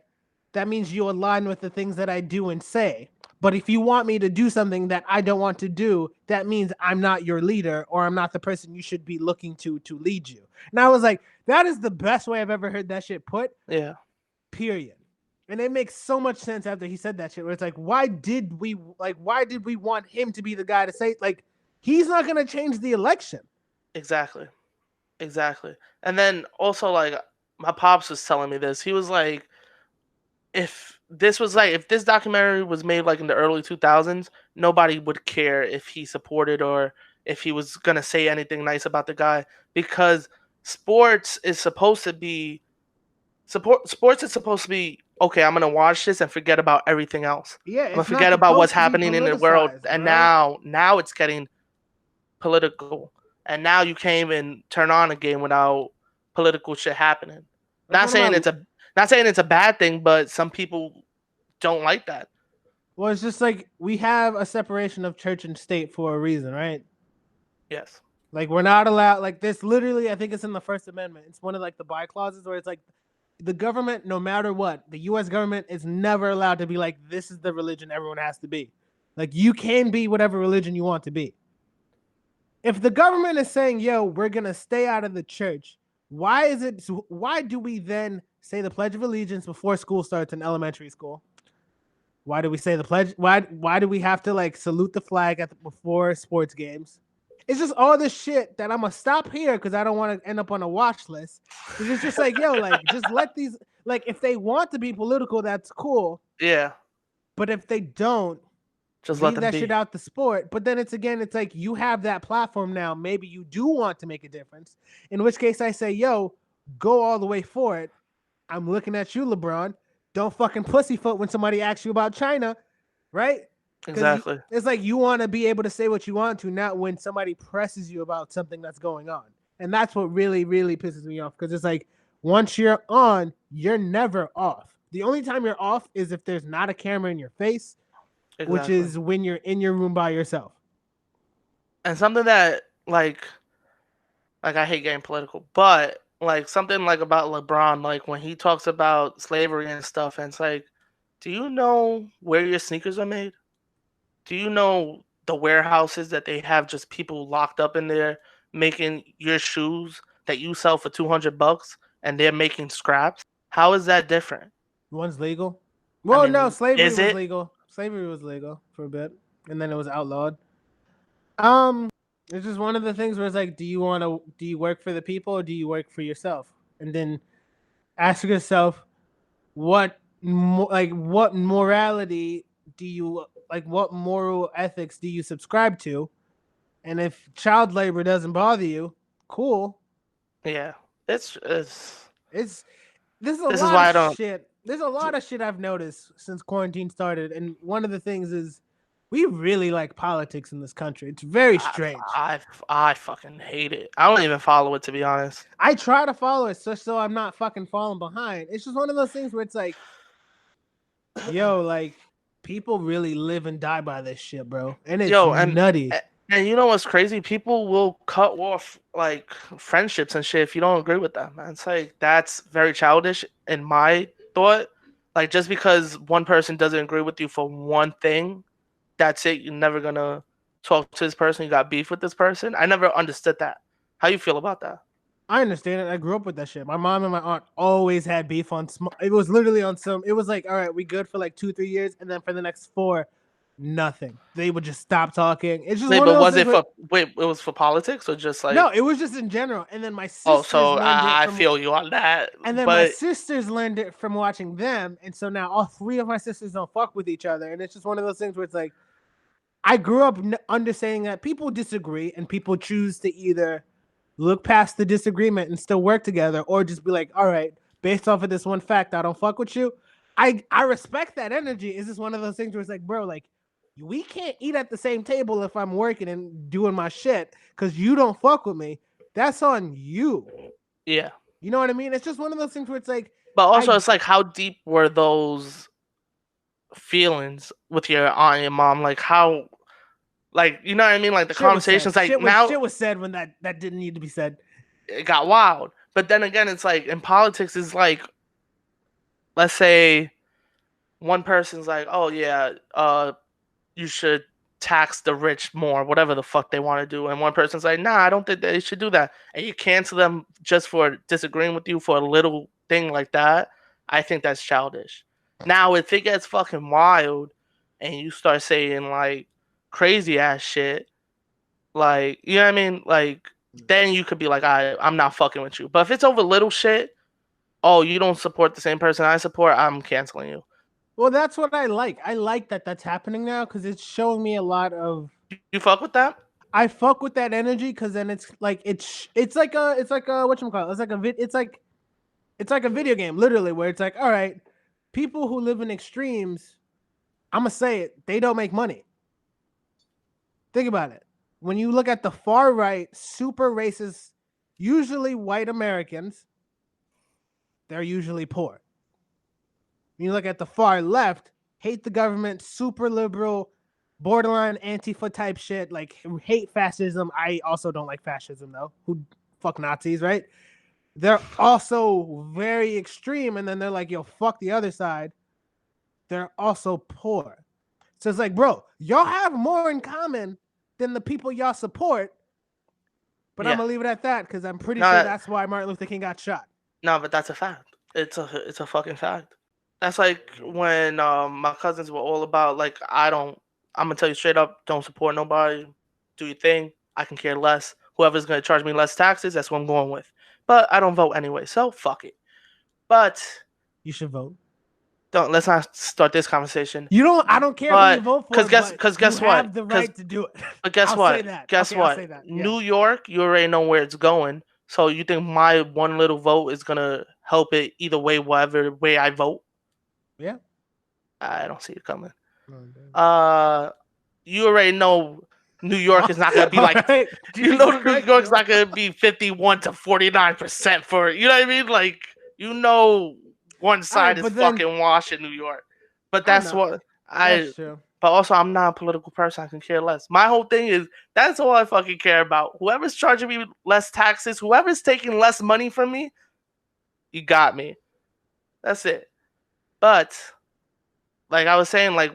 that means you align with the things that I do and say. But if you want me to do something that I don't want to do, that means I'm not your leader or I'm not the person you should be looking to lead you. And I was like, that is the best way I've ever heard that shit put. yeah, Period. And it makes so much sense after he said that shit. Where it's like, why did we want him to be the guy to say like he's not gonna change the election? exactly. Exactly. And then also like my pops was telling me this. He was like if this documentary was made like in the early 2000s, nobody would care if he supported or if he was going to say anything nice about the guy because sports is supposed to be sports is supposed to be okay, I'm going to watch this and forget about everything else. Yeah, I'm going to it's not forget about what's supposed to be happening in the world politicized, and bro. now it's getting political, and now you can't even turn on a game without political shit happening. That's Not one of saying my it's a bad thing, but some people don't like that. well, it's just like we have a separation of church and state for a reason, right? Yes, Like we're not allowed like this literally I think it's in the First Amendment. It's one of like the by clauses where it's like the government, no matter what, the US government is never allowed to be like, this is the religion everyone has to be. Like you can be whatever religion you want to be. If the government is saying, yo, we're gonna stay out of the church, why do we then say the Pledge of Allegiance before school starts in elementary school? Why do we say the pledge? Why do we have to like salute the flag before sports games? It's just all this shit that I'm gonna stop here because I don't want to end up on a watch list. It's just like, yo, like just let these like if they want to be political, that's cool. yeah, But if they don't, just let leave them that shit be. out the sport. But then it's like you have that platform now. Maybe you do want to make a difference. In which case I say, yo, go all the way for it. I'm looking at you, LeBron. Don't fucking pussyfoot when somebody asks you about China, right? Because Exactly, it's like you want to be able to say what you want to, not when somebody presses you about something that's going on. And that's what really, really pisses me off. Because it's like once you're on, you're never off. The only time you're off is if there's not a camera in your face, which exactly. is when you're in your room by yourself. And something that like I hate getting political, but like something like about LeBron, like when he talks about slavery and stuff, and it's like, do you know where your sneakers are made? Do you know the warehouses that they have just people locked up in there making your shoes that you sell for $200 and they're making scraps? How is that different? One's legal. I Well, no, mean, slavery is was it? legal. Slavery was legal for a bit, and then it was outlawed. It's just one of the things where it's like, do you work for the people or do you work for yourself? And then ask yourself, what morality do you like? What moral ethics do you subscribe to? And if child labor doesn't bother you, cool. Yeah. It's It's there's a this is lot of why I don't shit. There's a lot of shit I've noticed since quarantine started, and one of the things is we really like politics in this country. It's very I, strange. I I fucking hate it. I don't even follow it to be honest. I try to follow it so I'm not fucking falling behind. It's just one of those things where it's like, yo, like people really live and die by this shit, bro, and it's Yo, nutty. And you know what's crazy? People will cut off like friendships and shit if you don't agree with them, man. It's like that's very childish in my thought. Like just because one person doesn't agree with you for one thing, that's it. You're never gonna talk to this person. You got beef with this person. I never understood that. How you feel about that? I understand it. I grew up with that shit. My mom and my aunt always had beef on. It was literally on some. It was like, all right, we good for like 2-3 years, and then for the next 4, nothing. They would just stop talking. It's just Wait, one of but those was things. it for wait? It was for politics or just No, like? it was just in general. And then my Oh, sisters so learned it I from. feel you on that. And then my But sisters learned it from watching them, and so now all 3 of my sisters don't fuck with each other, and it's just one of those things where it's like, I grew up understanding that people disagree, and people choose to either look past the disagreement and still work together, or just be like, all right, based off of this one fact, I don't fuck with you. I respect that energy. It's just one of those things where it's like, bro, like we can't eat at the same table if I'm working and doing my shit because you don't fuck with me. That's on you. yeah. You know what I mean? It's just one of those things where it's like, But also, I it's like, how deep were those feelings with your aunt and your mom? Like, how, like, you know what I mean? Like, the shit was said. conversations, like, Shit now was said when that didn't need to be said. it got wild. But then again, it's like, in politics, is like, let's say one person's like, oh, yeah, you should tax the rich more, whatever the fuck they want to do. And one person's like, nah, I don't think they should do that. And you cancel them just for disagreeing with you for a little thing like that. I think that's childish. Now, if it gets fucking wild and you start saying like crazy ass shit, like, you know what I mean? Like, then you could be like, I'm not fucking with you. But if it's over little shit, oh, you don't support the same person I support, I'm canceling you. Well, that's what I like. I like that that's happening now because it's showing me a lot of. You fuck with that? I fuck with that energy because then it's like it's like a whatchamacallit. It's like a video game, literally, where it's like, all right, people who live in extremes, I'm gonna say it, they don't make money. Think about it. When you look at the far right, super racist, usually white Americans, they're usually poor. When you look at the far left, hate the government, super liberal, borderline Antifa type shit, like hate fascism. I also don't like fascism though. Who fuck Nazis, right? They're also very extreme, and then they're like, yo, fuck the other side. They're also poor. So it's like, bro, y'all have more in common than the people y'all support. But Yeah. I'm gonna leave it at that because I'm pretty No, sure that's why Martin Luther King got shot. no, but that's a fact. It's a fucking fact. That's like when my cousins were all about like I'm gonna tell you straight up, don't support nobody, do your thing. I can care less. Whoever's gonna charge me less taxes, that's what I'm going with. But I don't vote anyway, so fuck it. But You should vote. let's not start this conversation. You don't. I don't care who you But vote for. because guess you what? have the right to do it. But guess I'll what? say that. Guess Okay, I'll what? say that. Yeah. New York, you already know where it's going. So you think my one little vote is gonna help it either way, whatever way I vote? Yeah. I don't see it coming. Oh, You already know New York is not gonna be like right. you know New York's not gonna be 51 to 49% for it. You know what I mean? Like you know one side is fucking wash in New York. But that's what That's true. but also I'm not a political person, I can care less. My whole thing is that's all I fucking care about. Whoever's charging me less taxes, whoever's taking less money from me, you got me. That's it. But like I was saying, like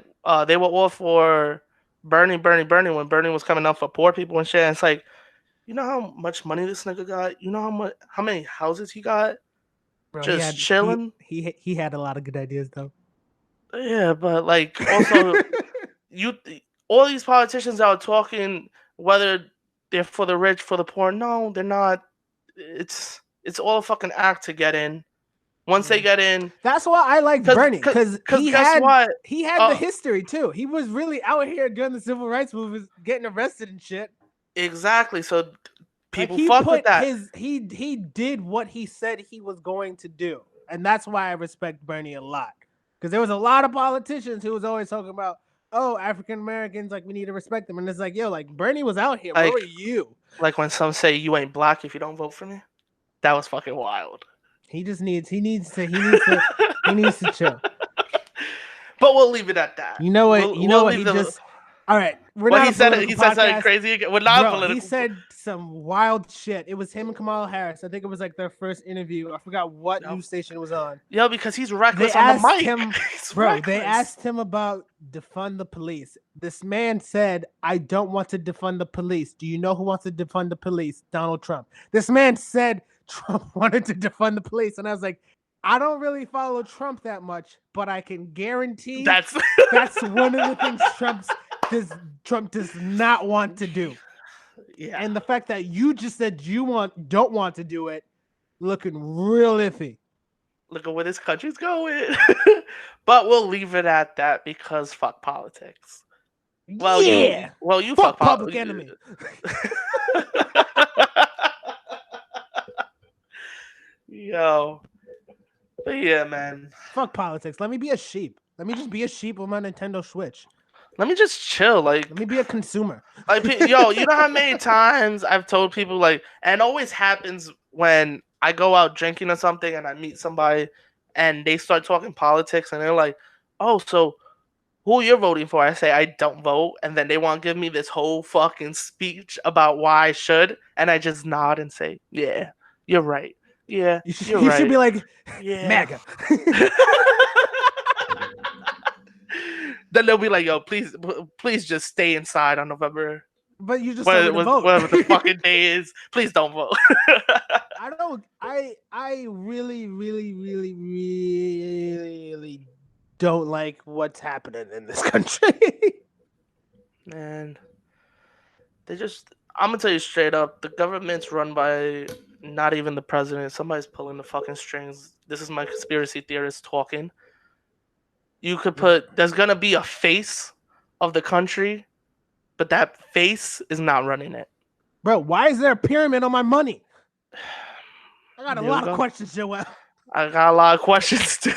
they were all for Bernie when Bernie was coming up for poor people and shit. And it's like, you know how much money this nigga got? You know how many houses he got? Bro, Just chilling. He had a lot of good ideas though. Yeah, but like also you all these politicians are talking whether they're for the rich, for the poor. No, they're not. It's all a fucking act to get in. Once they get in, that's why I like Bernie because he had the history too. He was really out here during the civil rights movement, getting arrested and shit. Exactly. So people like fuck with that. He did what he said he was going to do, and that's why I respect Bernie a lot. Because there was a lot of politicians who was always talking about, oh, African Americans, like we need to respect them, and it's like, yo, like Bernie was out here. Where were you? Like when some say you ain't black if you don't vote for me, that was fucking wild. He needs to chill. But we'll leave it at that. You know what? He All right, we're Well, not he a said political he said something podcast. crazy again. We're not Bro, political. he said some wild shit. It was him and Kamala Harris. I think it was like their first interview. I forgot what news station it was on. Yo, because he's reckless They on the asked mic. him, He's bro. reckless. They asked him about defund the police. This man said, "I don't want to defund the police." Do you know who wants to defund the police? Donald Trump. This man said Trump wanted to defund the police, and I was like, I don't really follow Trump that much, but I can guarantee That's one of the things Trump does not want to do. Yeah. And the fact that you just said you don't want to do it, looking real iffy. Look at where this country's going. But we'll leave it at that because fuck politics. Well, yeah. you fuck public enemy. Yo. But yeah, man. Fuck politics. Let me be a sheep. Let me just be a sheep with my Nintendo Switch. Let me just chill. Like, let me be a consumer. Like, yo, you know how many times I've told people, like, and it always happens when I go out drinking or something and I meet somebody and they start talking politics and they're like, oh, so who you're voting for? I say I don't vote, and then they want to give me this whole fucking speech about why I should, and I just nod and say, yeah, you're right. Yeah, you should be like, yeah, MAGA. Then they'll be like, yo, please just stay inside on November. But you just vote. Whatever the fucking day is, please don't vote. I really don't like what's happening in this country. Man, I'm gonna tell you straight up, the government's run by not even the president. Somebody's pulling the fucking strings. This is my conspiracy theorist talking. You could there's gonna be a face of the country, but that face is not running it. Bro, why is there a pyramid on my money? I got a lot of questions, Joel. I got a lot of questions too.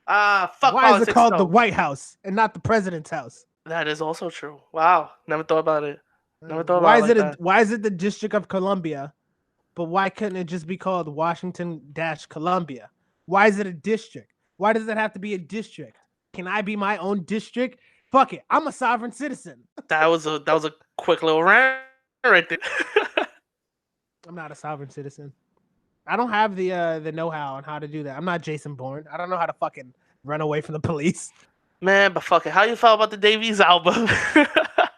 Fuck. Why is it called the White House and not the president's house? That is also true. Wow, never thought about it. Why is it the District of Columbia, but why couldn't it just be called Washington-Columbia? Why is it a district? Why does it have to be a district? Can I be my own district? Fuck it, I'm a sovereign citizen. That was a quick little rant right there. I'm not a sovereign citizen. I don't have the know-how on how to do that. I'm not Jason Bourne. I don't know how to fucking run away from the police. Man, but fuck it. How you felt about the Davies album?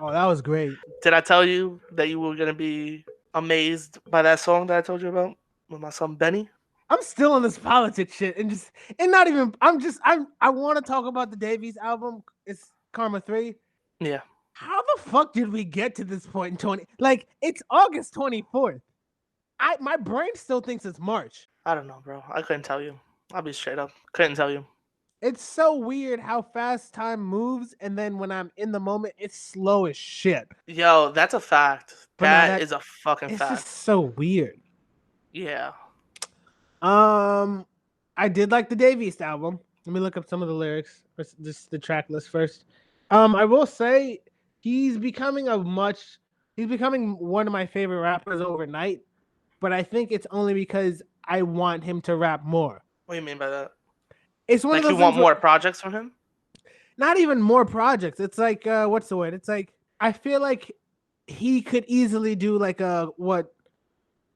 Oh, that was great. Did I tell you that you were gonna be amazed by that song that I told you about with my son Benny? I'm still on this politics shit and not even. I want to talk about the Davies album. It's Karma 3. Yeah. How the fuck did we get to this point in 20? Like, it's August 24th. My brain still thinks it's March. I don't know, bro. I couldn't tell you. I'll be straight up. Couldn't tell you. It's so weird how fast time moves, and then when I'm in the moment, it's slow as shit. Yo, that's a fact. That is a fucking fact. It's just so weird. Yeah. I did like the Davies album. Let me look up some of the lyrics. Just the track list first. I will say he's becoming one of my favorite rappers overnight, but I think it's only because I want him to rap more. What do you mean by that? It's one like of those you want more projects from him? Not even more projects. It's like what's the word? It's like I feel like he could easily do like what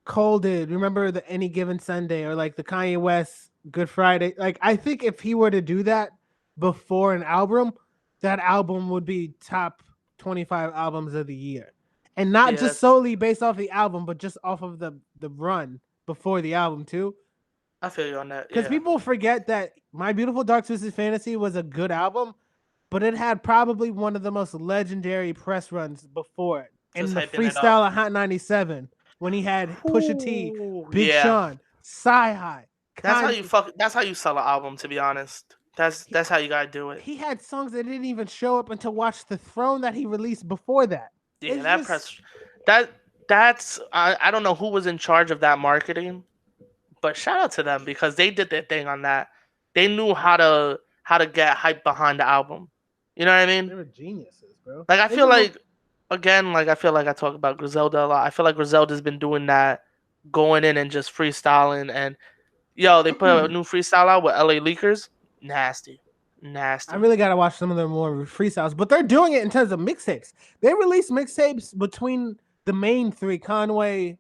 Cole did. Remember the Any Given Sunday or like the Kanye West Good Friday? Like I think if he were to do that before an album, that album would be top 25 albums of the year. And not just solely based off the album, but just off of the run before the album too. I feel you on that. Because people forget that My Beautiful Dark Twisted Fantasy was a good album, but it had probably one of the most legendary press runs before it. And the freestyle of Hot 97 when he had Pusha T, Big Sean, Sci-Hi. That's how you sell an album, to be honest. That's how you gotta do it. He had songs that didn't even show up until Watch the Throne that he released before that. Yeah, that's I don't know who was in charge of that marketing, but shout out to them because they did their thing on that. They knew how to get hype behind the album. You know what I mean? They were geniuses, bro. Like I feel like I talk about Griselda a lot. I feel like Griselda's been doing that, going in and just freestyling. And yo, they put a new freestyle out with LA Leakers. Nasty. nasty. I really gotta watch some of their more freestyles, but they're doing it in terms of mixtapes. They release mixtapes between the main three, Conway,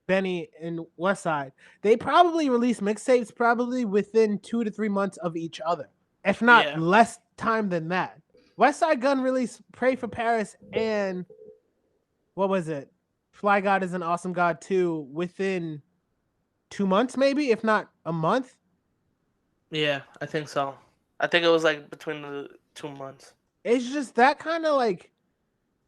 Benny, and Westside. They probably release mixtapes probably within 2 to 3 months of each other, if not less time than that. Westside Gun released "Pray for Paris" and what was it? "Fly God is an Awesome God" 2 within 2 months, maybe, if not a month. Yeah, I think so. I think it was like between the 2 months. It's just that kind of like,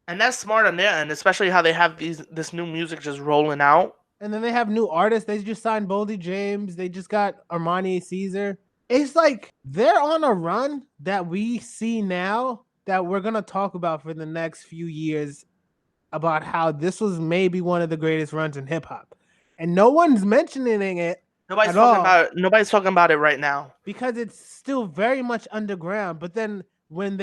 and that's smart on their end, especially how they have this new music just rolling out. And then they have new artists. They just signed Boldy James. They just got Armani Caesar. It's like they're on a run that we see now that we're gonna talk about for the next few years about how this was maybe one of the greatest runs in hip hop, and no one's mentioning it. Nobody's talking about it. Nobody's talking about it right now because it's still very much underground. But then when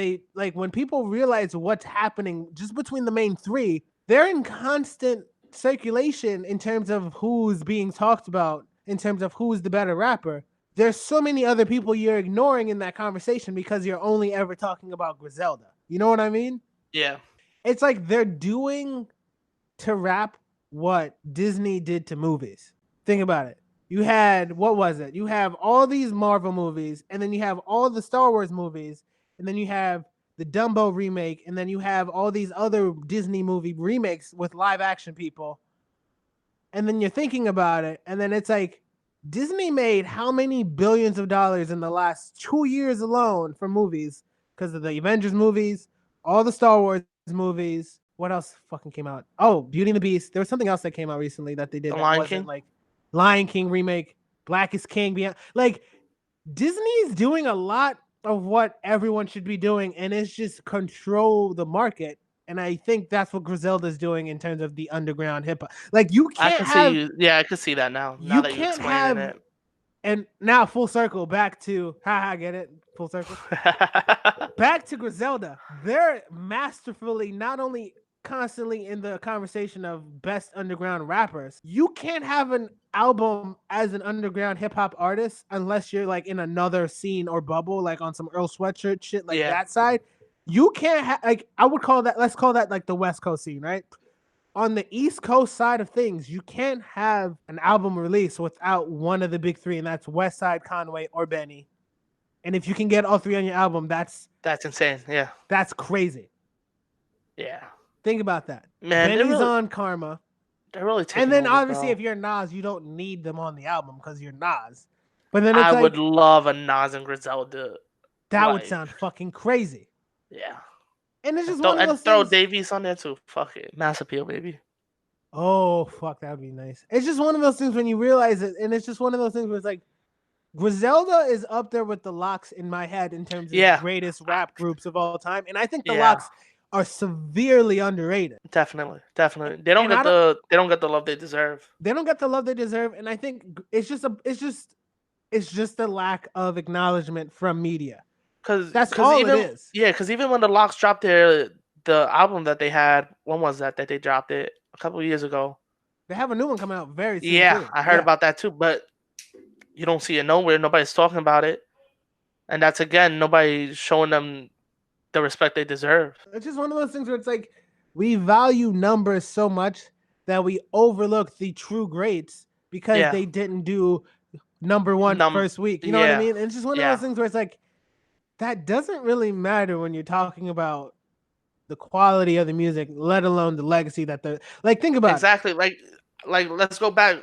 people realize what's happening just between the main three, they're in constant circulation in terms of who's being talked about, in terms of who's the better rapper. There's so many other people you're ignoring in that conversation because you're only ever talking about Griselda. You know what I mean? Yeah. It's like they're doing to rap what Disney did to movies. Think about it. You had, what was it? You have all these Marvel movies, and then you have all the Star Wars movies, and then you have the Dumbo remake, and then you have all these other Disney movie remakes with live action people. And then you're thinking about it, and then it's like, Disney made how many billions of dollars in the last 2 years alone for movies because of the Avengers movies, all the Star Wars movies. What else fucking came out? Oh, Beauty and the Beast. There was something else that came out recently that they did. The that Lion wasn't King? like Lion King remake, Black is King. Beyond, like, Disney's doing a lot of what everyone should be doing, and it's just control the market. And I think that's what Griselda's doing in terms of the underground hip hop. Like, you can't I can see that now. Now that you're explaining it. And now full circle back to get it? Full circle. Back to Griselda. They're masterfully not only constantly in the conversation of best underground rappers. You can't have an album as an underground hip hop artist unless you're like in another scene or bubble, like on some Earl Sweatshirt shit, like that side. You can't have, like, I would call that, let's call that like the West Coast scene, right? On the East Coast side of things, you can't have an album release without one of the big three, and that's Westside, Conway, or Benny. And if you can get all three on your album, that's insane. Yeah. That's crazy. Yeah. Think about that. Man, Benny's on Karma. They're really taking And then over, obviously, bro. if you're Nas, you don't need them on the album because you're Nas. But then I would love a Nas and Griselda. That would sound fucking crazy. Yeah. And it's just one of those throw things. Davies on there too. Fuck it. Mass Appeal, baby. Oh, fuck. That would be nice. It's just one of those things when you realize it. And it's just one of those things where it's like, Griselda is up there with the Locks in my head in terms of the greatest rap groups of all time. And I think the Locks are severely underrated. Definitely. They don't get the love they deserve. They don't get the love they deserve. And I think it's just a lack of acknowledgement from media. Because that's all it is. Yeah, because even when the Locks dropped the album that they had, when was that they dropped it? A couple of years ago. They have a new one coming out very soon. Yeah, too. I heard about that too, but you don't see it nowhere. Nobody's talking about it. And that's, again, nobody's showing them the respect they deserve. It's just one of those things where it's like, we value numbers so much that we overlook the true greats because they didn't do number one first week. You know what I mean? And it's just one of those things where it's like, that doesn't really matter when you're talking about the quality of the music, let alone the legacy that the think about exactly. Like let's go back.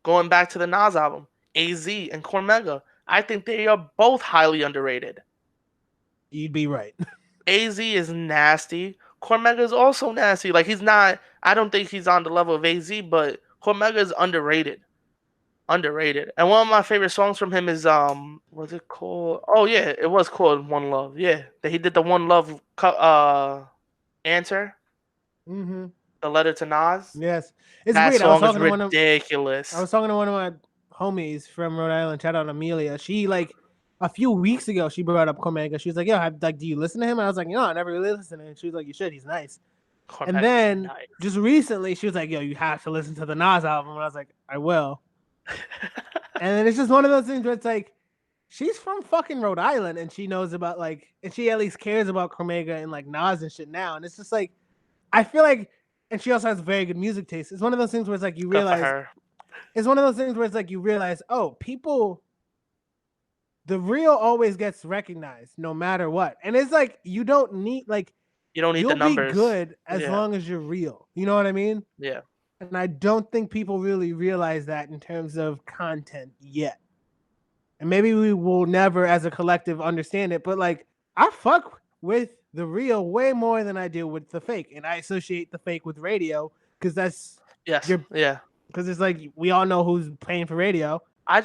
Going back to the Nas album, AZ and Cormega. I think they are both highly underrated. You'd be right. AZ is nasty. Cormega is also nasty. Like, he's not. I don't think he's on the level of AZ, but Cormega is underrated. Underrated. And one of my favorite songs from him is what's it called? Oh yeah, it was called One Love. Yeah, that he did the One Love answer. Mm-hmm. The letter to Nas. Yes, it's that weird. song is ridiculous. I was talking to one of my homies from Rhode Island. Shout out Amelia. She a few weeks ago she brought up Cormega. She was like, "Yo, do you listen to him?" And I was like, "No, I never really listened to him." She was like, "You should. He's nice." Cormega's and then just recently she was like, "Yo, you have to listen to the Nas album." And I was like, "I will." And then it's just one of those things where it's like, she's from fucking Rhode Island, and she knows about like, and she at least cares about Cormega and like Nas and shit now. And it's just like, I feel like, and she also has very good music taste. It's one of those things where it's like you Good for realize, her. it's one of those things where it's like you realize, oh, people, the real always gets recognized no matter what. And it's like you don't need like You don't need you'll the numbers. be good as Yeah. long as you're real. You know what I mean? Yeah. And I don't think people really realize that in terms of content yet. And maybe we will never as a collective understand it, but like I fuck with the real way more than I do with the fake. And I associate the fake with radio because that's Yes. Yeah. because it's like we all know who's paying for radio. I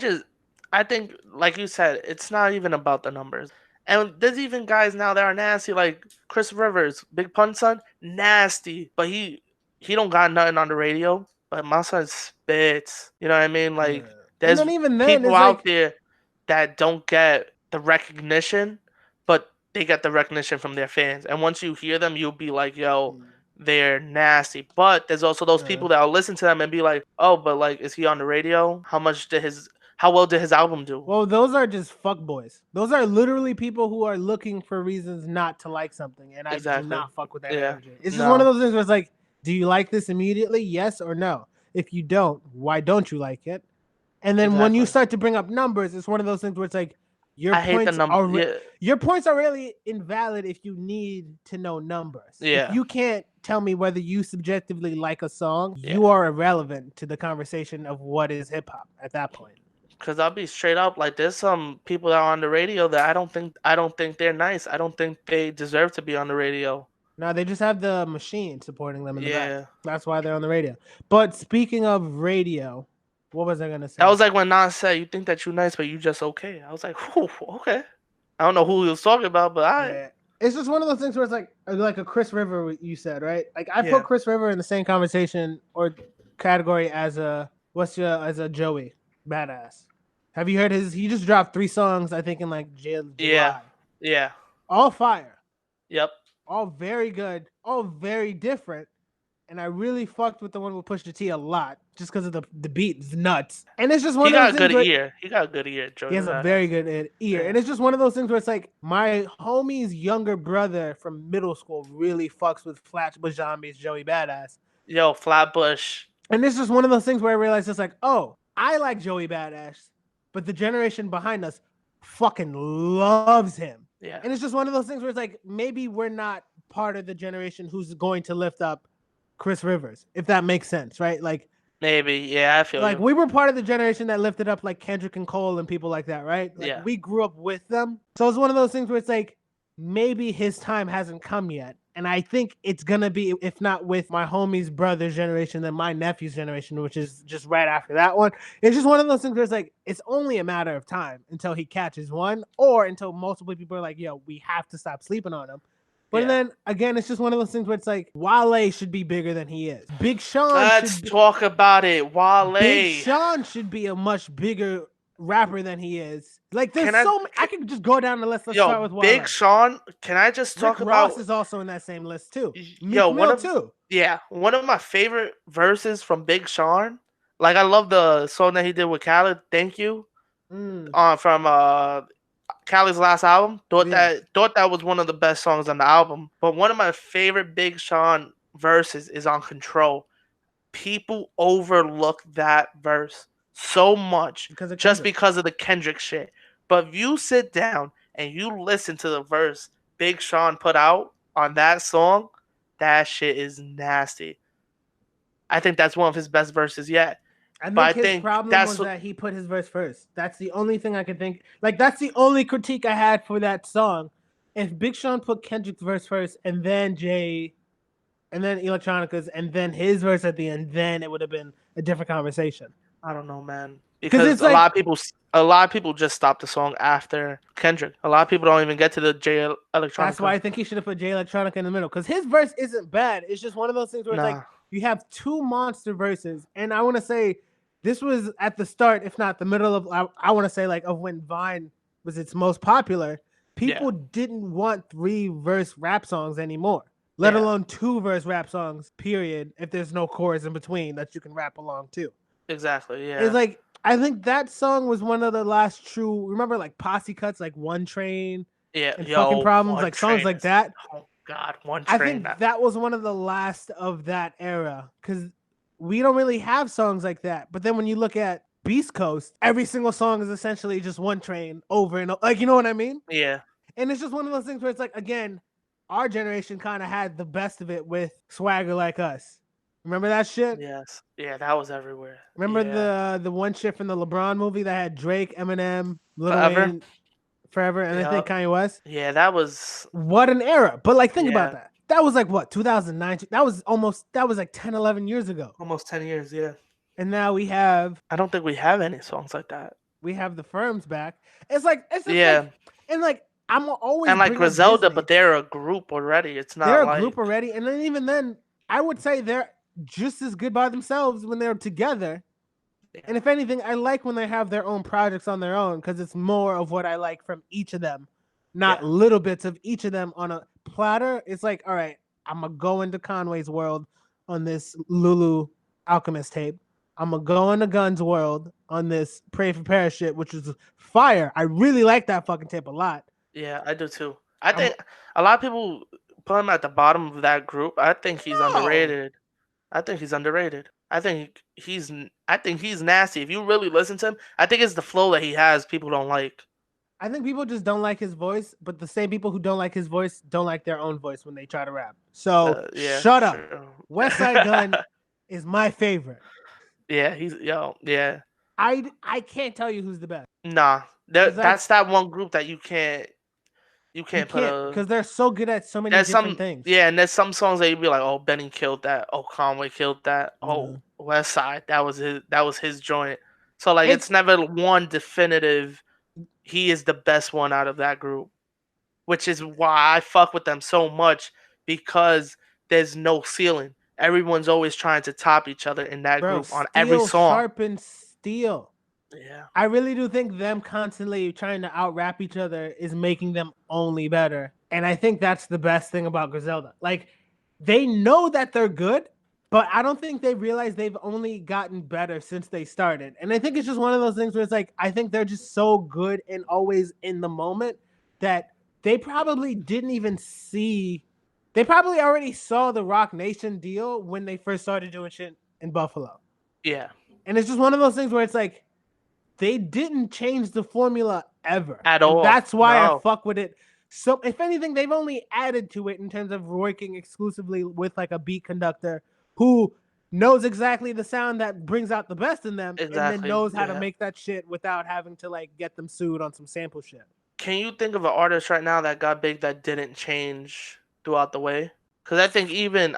think, like you said, it's not even about the numbers. And there's even guys now that are nasty, like Chris Rivers, Big Pun son, nasty. But he don't got nothing on the radio. But my son spits. You know what I mean? Like there's then even then, people it's out like, there that don't get the recognition, but they get the recognition from their fans. And once you hear them, you'll be like, yo, they're nasty. But there's also those people that will listen to them and be like, oh, but like, is he on the radio? How well did his album do? Well, those are just fuckboys. Those are literally people who are looking for reasons not to like something, and I do not fuck with that energy. It's just one of those things where it's like, do you like this immediately? Yes or no? If you don't, why don't you like it? And then when you start to bring up numbers, it's one of those things where it's like, your points are really invalid if you need to know numbers. Yeah. If you can't tell me whether you subjectively like a song, you are irrelevant to the conversation of what is hip hop at that point. Because I'll be straight up, like there's some people that are on the radio that I don't think they're nice. I don't think they deserve to be on the radio. No, they just have the machine supporting them in the back. That's why they're on the radio. But speaking of radio, what was I gonna say? That was like when Nas said, "You think that you're nice, but you just okay." I was like, okay. I don't know who he was talking about, but it's just one of those things where it's like a Chris River, you said, right? Like I put Chris River in the same conversation or category as a Joey Badass. Have you heard his? He just dropped 3 songs, I think, in like July. Yeah. All fire. Yep. All very good. All very different. And I really fucked with the one with Pusha T a lot, just because of the beat is nuts. And it's just one of those things. He got a good ear. Joey. He has a very good ear. Yeah. And it's just one of those things where it's like my homie's younger brother from middle school really fucks with Flatbush Zombies, Joey Badass. Yo, Flatbush. And it's just one of those things where I realized it's like, oh, I like Joey Badass, but the generation behind us fucking loves him. Yeah. And it's just one of those things where it's like, maybe we're not part of the generation who's going to lift up Chris Rivers, if that makes sense, right? Like maybe, yeah, I feel like we were part of the generation that lifted up like Kendrick and Cole and people like that, right? Like we grew up with them. So it's one of those things where it's like maybe his time hasn't come yet. And I think it's gonna be, if not with my homie's brother's generation, then my nephew's generation, which is just right after that one. It's just one of those things where it's like it's only a matter of time until he catches one, or until multiple people are like, yo, we have to stop sleeping on him. But then again, it's just one of those things where it's like Wale should be bigger than he is. Big Sean. Let's talk about it. Wale. Big Sean should be a much bigger rapper than he is. Like there's I could just go down the list. Let's start with Wale. Big Sean. Can I just talk about? Ross is also in that same list too. One of my favorite verses from Big Sean. Like I love the song that he did with Khaled. Thank you. From Khaled's last album. Thought that was one of the best songs on the album. But one of my favorite Big Sean verses is on Control. People overlook that verse so much because of the Kendrick shit. But if you sit down and you listen to the verse Big Sean put out on that song, that shit is nasty. I think that's one of his best verses yet. I think his problem was that he put his verse first. That's the only thing I could think. Like, that's the only critique I had for that song. If Big Sean put Kendrick's verse first and then Jay and then Electronica's and then his verse at the end, then it would have been a different conversation. I don't know, man. Because a lot of people just stop the song after Kendrick. A lot of people don't even get to the Jay Electronica. That's why I think he should have put Jay Electronica in the middle. Because his verse isn't bad. It's just one of those things where it's like you have 2 monster verses. And I want to say this was at the start, if not the middle of, I want to say like of when Vine was its most popular. People didn't want 3-verse rap songs anymore, let alone 2-verse rap songs, period, if there's no chorus in between that you can rap along to. Exactly, yeah. It's like, I think that song was one of the last true. Remember, like posse cuts, like One Train Yeah, and fucking yo, problems, One like songs Train like is. that. Oh God, One I Train. think that was one of the last of that era because we don't really have songs like that. But then when you look at Beast Coast, every single song is essentially just One Train over and over. Like, you know what I mean? Yeah. And it's just one of those things where it's like, again, our generation kind of had the best of it with Swagger Like Us. Remember that shit? Yes. Yeah, that was everywhere. Remember Yeah. the one shit from the LeBron movie that had Drake, Eminem, Lil Forever. Wayne, Forever, and I Yeah. think Kanye West? Yeah, that was. What an era. But like, think about Yeah, that. That was like what, 2009? That was like 10, 11 years ago. almost 10 years. Yeah. And now I don't think we have any songs like that. we have the firms back. It's just like, Yeah, and like, I'm always and like bring up Griselda, but Disney. they're a group already. It's They're not a group like. already. And then even then, I would say they're just as good by themselves when they're together. And Yeah. if anything, I like when they have their own projects on their own because it's more of what I like from each of them, not Yeah. little bits of each of them on a platter. It's like, all right, I'm gonna go into Conway's world on this Lulu Alchemist tape. I'm gonna go into Gun's world on this Pray for Paris shit, which is fire. I really like that fucking tape a lot. Yeah, I do too. I I'm think a lot of people put him at the bottom of that group. I think he's no. underrated. I think he's underrated. I think he's nasty. If you really listen to him, I think it's the flow that he has people don't like. I think people just don't like his voice, but the same people who don't like his voice don't like their own voice when they try to rap. So Yeah, shut up. true. West Side Gun is my favorite. Yeah, he's yo, yeah. I can't tell you who's the best. Nah. 'Cause That's that one group that you you can't put can't a because they're so good at so many there's different some things. yeah, and there's some songs that you'd be like, oh, Benny killed that. Oh, Conway killed that. Oh, No. West Side, that was his joint. So like it's It's never one definitive he is the best one out of that group. Which is why I fuck with them so much because there's no ceiling. Everyone's always trying to top each other in that bro, group on every steel song. sharpens steel. Yeah. I really do think them constantly trying to out rap each other is making them only better. And I think that's the best thing about Griselda. Like, they know that they're good, but I don't think they realize they've only gotten better since they started. And I think it's just one of those things where it's like, I think they're just so good and always in the moment that they probably didn't even see, they probably already saw the Rock Nation deal when they first started doing shit in Buffalo. Yeah. And it's just one of those things where it's like, they didn't change the formula ever. At And all. that's why I No. fuck with it. So if anything, they've only added to it in terms of working exclusively with like a beat conductor who knows exactly the sound that brings out the best in them and then Exactly. knows how to Yeah. make that shit without having to like get them sued on some sample shit. Can you think of an artist right now that got big that didn't change throughout the way? Because I think even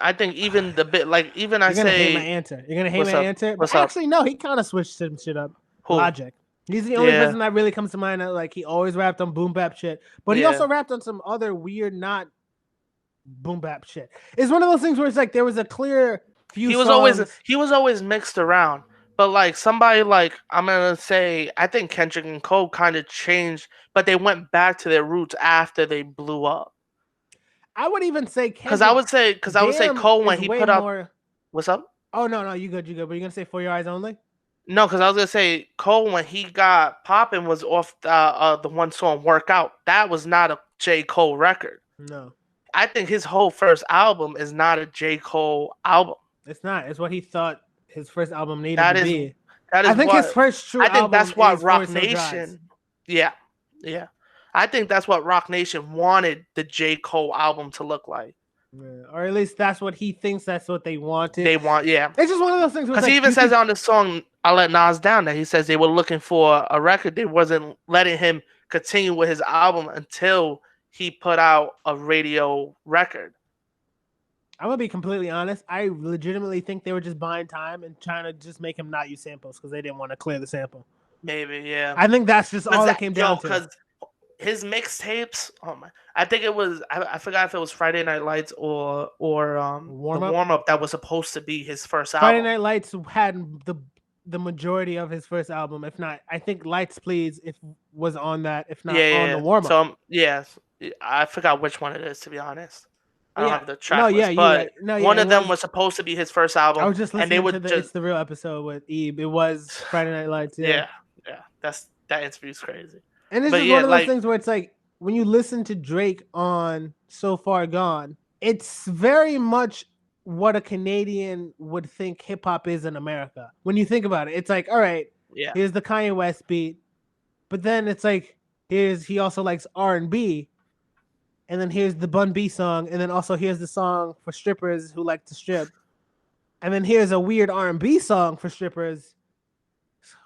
the bit like even I You're gonna hate my say answer. You're gonna hate what's my up? answer. But What's up? actually, no, he kind of switched some shit up. Who? Logic. He's the only Yeah. person that really comes to mind that like he always rapped on boom bap shit, but he Yeah. also rapped on some other weird, not boom bap shit. It's one of those things where it's like there was a clear few He was songs. always mixed around. But like somebody like I'm gonna say I think Kendrick and Cole kind of changed, but they went back to their roots after they blew up. I would even say Because Kendrick. I would say Damn Cole when is he way put out more. what's up? Oh no, you good. But you're gonna say For Your Eyes Only? No, because I was gonna say Cole when he got popping was off the one song "Workout." That was not a J Cole record. No, I think his whole first album is not a J Cole album. it's not. It's what he thought his first album needed That to is be. that I is think his what first true I think album that's what is Rock Forest Hill Drive. Nation. Yeah, yeah. I think that's what Rock Nation wanted the J Cole album to look like. Yeah, or at least that's what he thinks. That's what they wanted. They want, yeah. It's just one of those things. Because he even says on the song "I Let Nas Down" that he says they were looking for a record. They wasn't letting him continue with his album until he put out a radio record. I'm gonna be completely honest. I legitimately think they were just buying time and trying to just make him not use samples because they didn't want to clear the sample. Maybe, yeah. I think that's just all it came down to. Because his mixtapes, oh my, I think it was I forgot if it was Friday Night Lights or the warm up that was supposed to be his first Friday album. Night Lights had the majority of his first album, if not, I think Lights Please was on that, if not on the warm up. So yeah, I forgot which one it is to be honest. I don't Yeah. have the No, track yeah, list, you're but right. No, yeah, one it of them was. was supposed to be his first I album, was just and they listening to would the It's just the Real episode with Ebe. It was Friday Night Lights, yeah. yeah. That interview's crazy. And it's But just yeah, one of those like things where it's like when you listen to Drake on So Far Gone, it's very much what a Canadian would think hip hop is in America. When you think about it, it's like, all right, yeah, here's the Kanye West beat, but then it's like he also likes R&B, and then here's the Bun B song, and then also here's the song for strippers who like to strip, and then here's a weird R&B song for strippers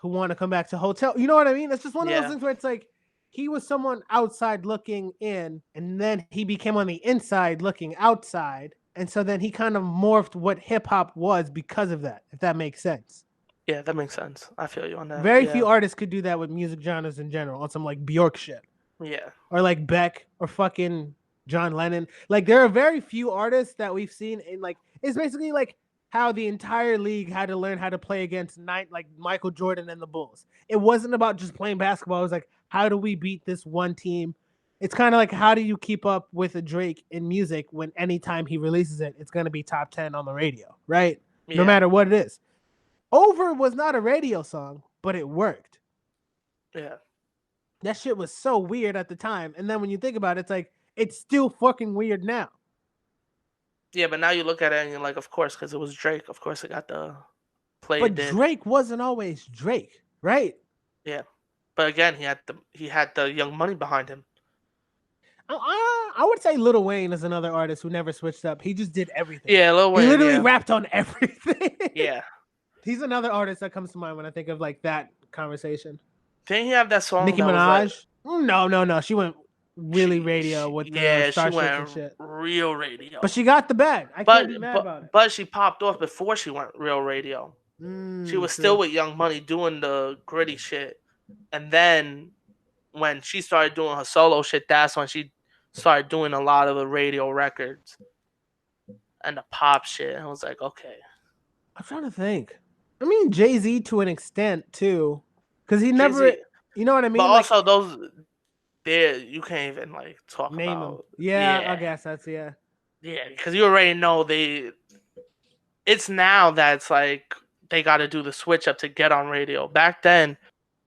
who want to come back to hotel. You know what I mean? It's just one of those yeah, things where it's like he was someone outside looking in, and then he became on the inside looking outside. And so then he kind of morphed what hip hop was because of that, if that makes sense. yeah. That makes sense. I feel you on that. Very Yeah, few artists could do that with music genres in general, on some like Bjork shit. yeah, Or like Beck or fucking John Lennon. Like there are very few artists that we've seen in like it's basically like how the entire league had to learn how to play against like Michael Jordan and the Bulls. It wasn't about just playing basketball. It was like, how do we beat this one team? It's kind of like how do you keep up with a Drake in music when anytime he releases it, it's gonna be top 10 on the radio, right? No yeah, matter what it is. Over was not a radio song, but it worked. yeah. That shit was so weird at the time. And then when you think about it, it's like, it's still fucking weird now. Yeah, but now you look at it and you're like, of course, because it was Drake. Of course, it got the play But it did. Drake wasn't always Drake, right? Yeah, but again, he had the Young Money behind him. I would say Lil Wayne is another artist who never switched up. He just did everything. Yeah, Lil Wayne. He literally yeah. rapped on everything. Yeah. He's another artist that comes to mind when I think of like that conversation. Didn't he have that song Nicki that Minaj? was No. She went really radio with the she Starships went and shit. real radio. But she got the bag. I can't be mad about it. But she popped off before she went real radio. She was still with Young Money doing the gritty shit. And then when she started doing her solo shit, that's when she started doing a lot of the radio records and the pop shit. And I was like, okay. I'm trying to think. I mean, Jay-Z to an extent too, because he never, Jay-Z, you know what I mean. But like, also those, there you can't even like talk name about. them. Yeah, I guess that's Yeah, because you already know it's now that it's like they got to do the switch up to get on radio. Back then,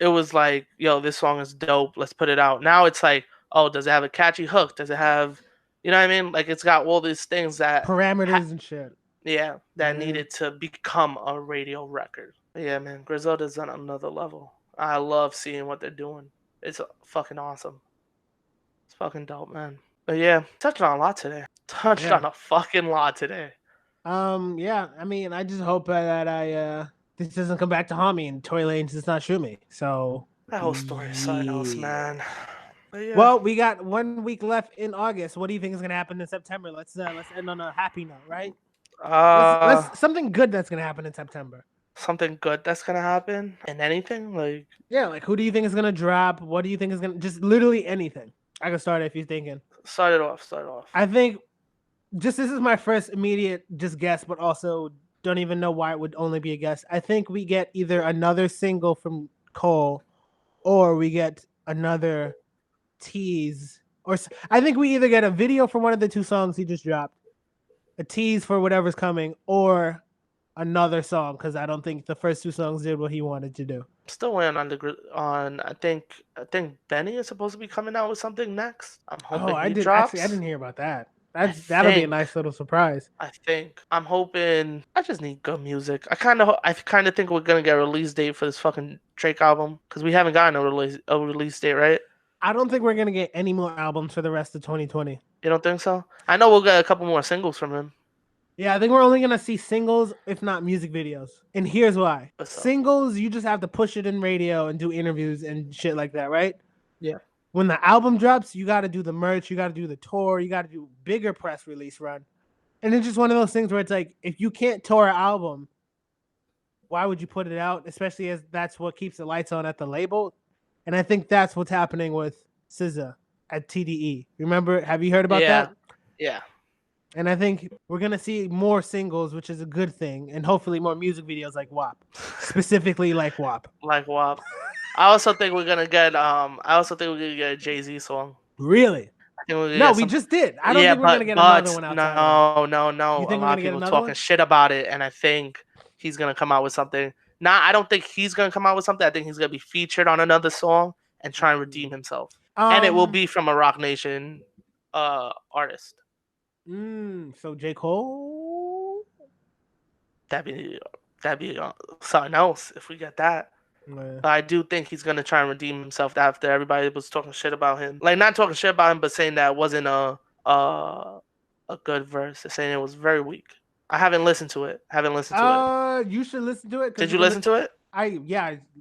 it was like, yo, this song is dope. Let's put it out. Now it's like, oh, does it have a catchy hook? Does it have, you know what I mean? Like it's got all these things that parameters and shit. Yeah, that needed to become a radio record. Yeah, man, Griselda's on another level. I love seeing what they're doing. It's fucking awesome. It's fucking dope, man. But yeah, touched on a lot today. Touched on a fucking lot today. Yeah. I mean, I just hope that this doesn't come back to haunt me and Tory Lanez does not shoot me. So that whole story is something else, man. Yeah. Well, we got 1 week left in August. What do you think is gonna happen in September? Let's end on a happy note, right? Let's something good that's gonna happen in September. Something good that's gonna happen in anything, like like who do you think is gonna drop? What do you think is gonna just literally anything? I can start if you're thinking. Start it off. I think this is my first immediate just guess, but also don't even know why it would only be a guess. I think we get either another single from Cole, or we get another tease, or I think we either get a video for one of the two songs he just dropped, a tease for whatever's coming, or another song, because I don't think the first two songs did what he wanted to do. Still waiting on I think Benny is supposed to be coming out with something next. I'm hoping he drops. Actually, I didn't hear about that. That'll be a nice little surprise. I'm hoping. I just need good music. I kind of think we're gonna get a release date for this fucking Drake album, because we haven't gotten a release date, right? I don't think we're gonna get any more albums for the rest of 2020. You don't think so? I know we'll get a couple more singles from him. Yeah, I think we're only gonna see singles, if not music videos. And here's why: singles, you just have to push it in radio and do interviews and shit like that, right? Yeah. When the album drops, you got to do the merch, you got to do the tour, you got to do bigger press release run. And it's just one of those things where it's like, if you can't tour an album, why would you put it out? Especially as that's what keeps the lights on at the label. And I think that's what's happening with SZA at TDE. Remember, have you heard about that? Yeah. And I think we're going to see more singles, which is a good thing. And hopefully more music videos like WAP. Specifically like WAP. Like WAP. I also think we're gonna get a Jay-Z song. Really? No, we just did. I don't think we're gonna get another one outside of that. No. You A think we're lot gonna of get people another talking one? shit about it, and I think he's gonna come out with something. I don't think he's gonna come out with something. I think he's gonna be featured on another song and try and redeem himself. And it will be from a Rock Nation artist. So J. Cole? That'd be something else if we get that. Yeah. But I do think he's gonna try and redeem himself after everybody was talking shit about him. Like not talking shit about him, but saying that it wasn't a good verse. They're saying it was very weak. I haven't listened to it. You should listen to it. Did you listen to it? I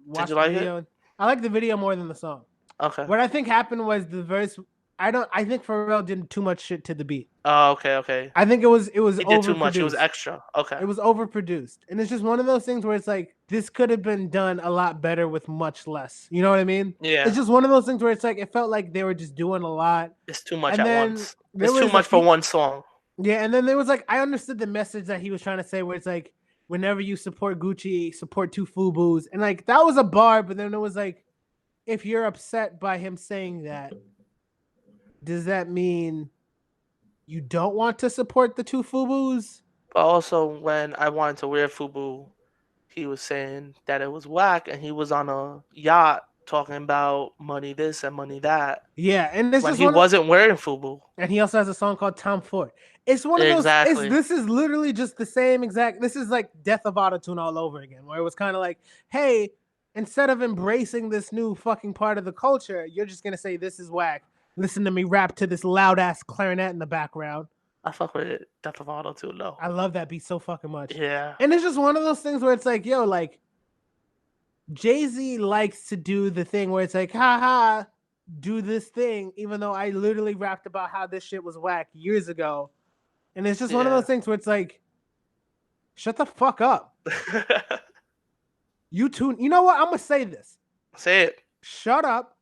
watched Did you like the video. it? I like the video more than the song. Okay. What I think happened was the verse. I think Pharrell did too much shit to the beat. Oh, okay. I think it was He did too much. It was extra. Okay. It was overproduced, and it's just one of those things where it's like this could have been done a lot better with much less. You know what I mean? Yeah. It's just one of those things where it's like it felt like they were just doing a lot. It's too much at once. It's was too much for one song. Yeah, and then there was like I understood the message that he was trying to say, where it's like whenever you support Gucci, support two FUBUs, and like that was a bar, but then it was like if you're upset by him saying that, does that mean you don't want to support the two FUBUs? But also, when I wanted to wear FUBU, he was saying that it was whack, and he was on a yacht talking about money this and money that. Yeah, and this when he wasn't wearing FUBU. And he also has a song called Tom Ford. It's one of those. This is literally just the same exact. This is like Death of Autotune all over again, where it was kind of like, hey, instead of embracing this new fucking part of the culture, you're just gonna say this is whack. Listen to me rap to this loud ass clarinet in the background. I fuck with it. Death of Autotune, though. I love that beat so fucking much. Yeah. And it's just one of those things where it's like, yo, like Jay-Z likes to do the thing where it's like, haha, do this thing, even though I literally rapped about how this shit was whack years ago. And it's just one of those things where it's like, shut the fuck up. You know what? I'm gonna say this. Say it. Shut up.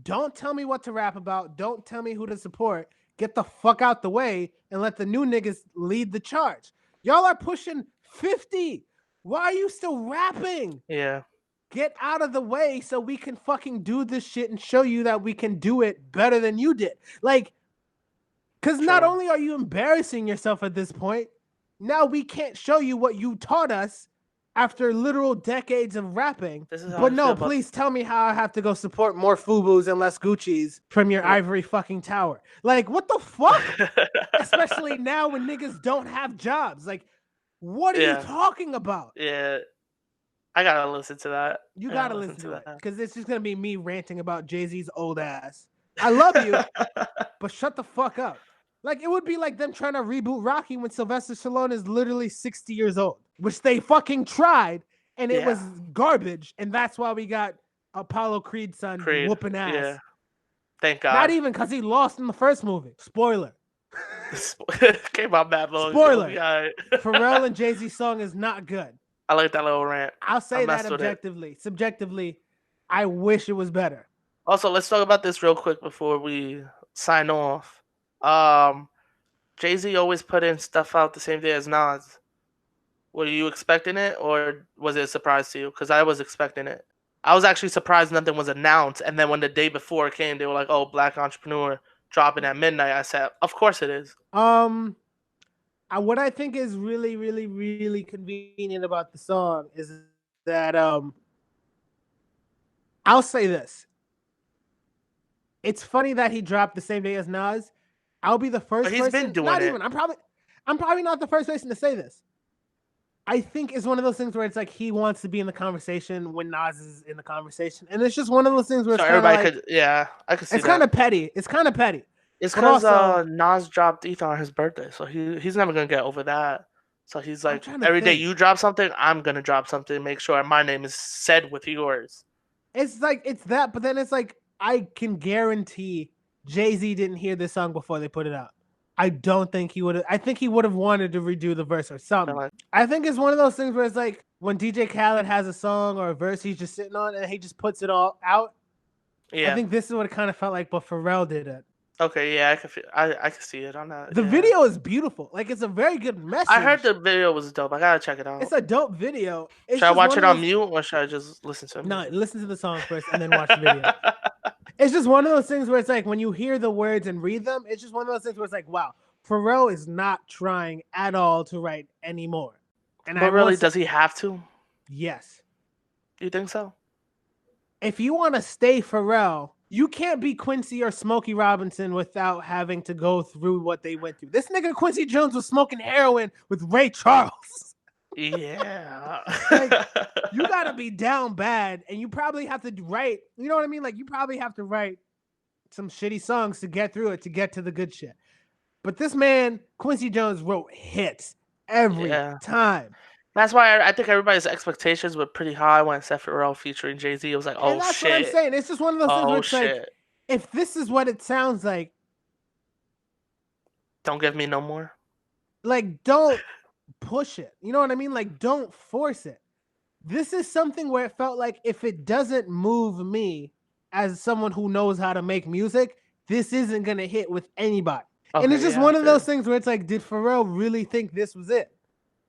Don't tell me what to rap about. Don't tell me who to support. Get the fuck out the way and let the new niggas lead the charge. Y'all are pushing 50. Why are you still rapping? Yeah. Get out of the way so we can fucking do this shit and show you that we can do it better than you did. Like, because not only are you embarrassing yourself at this point, now we can't show you what you taught us after literal decades of rapping. But no, please tell me how I have to go support more FUBUs and less Gucci's from your ivory fucking tower. Like, what the fuck? Especially now when niggas don't have jobs. Like, what are you talking about? Yeah. I gotta listen to that. You gotta listen to it. Because it's just gonna be me ranting about Jay-Z's old ass. I love you, but shut the fuck up. Like, it would be like them trying to reboot Rocky when Sylvester Stallone is literally 60 years old, which they fucking tried, and it was garbage, and that's why we got Apollo Creed's son whooping ass. Yeah. Thank God. Not even because he lost in the first movie. Spoiler. Came out bad long. Spoiler. Pharrell and Jay-Z's song is not good. I like that little rant. I'll say that objectively. Subjectively, I wish it was better. Also, let's talk about this real quick before we sign off. Jay-Z always put in stuff out the same day as Nas. Were you expecting it, or was it a surprise to you? Because I was expecting it. I was actually surprised nothing was announced, and then when the day before it came, they were like, "Oh, Black Entrepreneur dropping at midnight." I said, "Of course it is." What I think is really, really, really convenient about the song is that I'll say this. It's funny that he dropped the same day as Nas. I'll be the first person. He's been doing it. I'm probably not the first person to say this. I think it's one of those things where it's like he wants to be in the conversation when Nas is in the conversation, and it's just one of those things where it's everybody like, could, I could see it's kind of petty. It's kind of petty. It's because Nas dropped Ether on his birthday, so he's never gonna get over that. So he's like, every day you drop something, I'm gonna drop something. Make sure my name is said with yours. It's like it's that, but then it's like I can guarantee Jay-Z didn't hear this song before they put it out. I don't think he would have. I think he would have wanted to redo the verse or something. I think it's one of those things where it's like when DJ Khaled has a song or a verse he's just sitting on and he just puts it all out. Yeah. I think this is what it kind of felt like, but Pharrell did it. Okay, yeah, I can see it on that. The video is beautiful. Like, it's a very good message. I heard the video was dope. I gotta check it out. It's a dope video. Should I watch it on mute or should I just listen to it? No, listen to the song first and then watch the video. It's just one of those things where it's like when you hear the words and read them, it's just one of those things where it's like, wow, Pharrell is not trying at all to write anymore. And I But will really, say, does he have to? yes. You think so? If you want to stay Pharrell, you can't be Quincy or Smokey Robinson without having to go through what they went through. This nigga Quincy Jones was smoking heroin with Ray Charles. Yeah. Like, you gotta be down bad, and you probably have to write. You know what I mean? Like, you probably have to write some shitty songs to get through it, to get to the good shit. But this man, Quincy Jones, wrote hits every Yeah. time. That's why I think everybody's expectations were pretty high when Seth Pharrell featuring Jay-Z. It was like, And oh that's what I'm shit, saying. It's just one of those things where oh it's like, shit. if this is what it sounds Don't give me no more. like don't push it. You know what I mean? Like, don't force it. This is something where it felt like if it doesn't move me as someone who knows how to make music, this isn't gonna hit with anybody. And it's Okay, just yeah, I one of feel those you. things where it's like, did Pharrell really think this was it?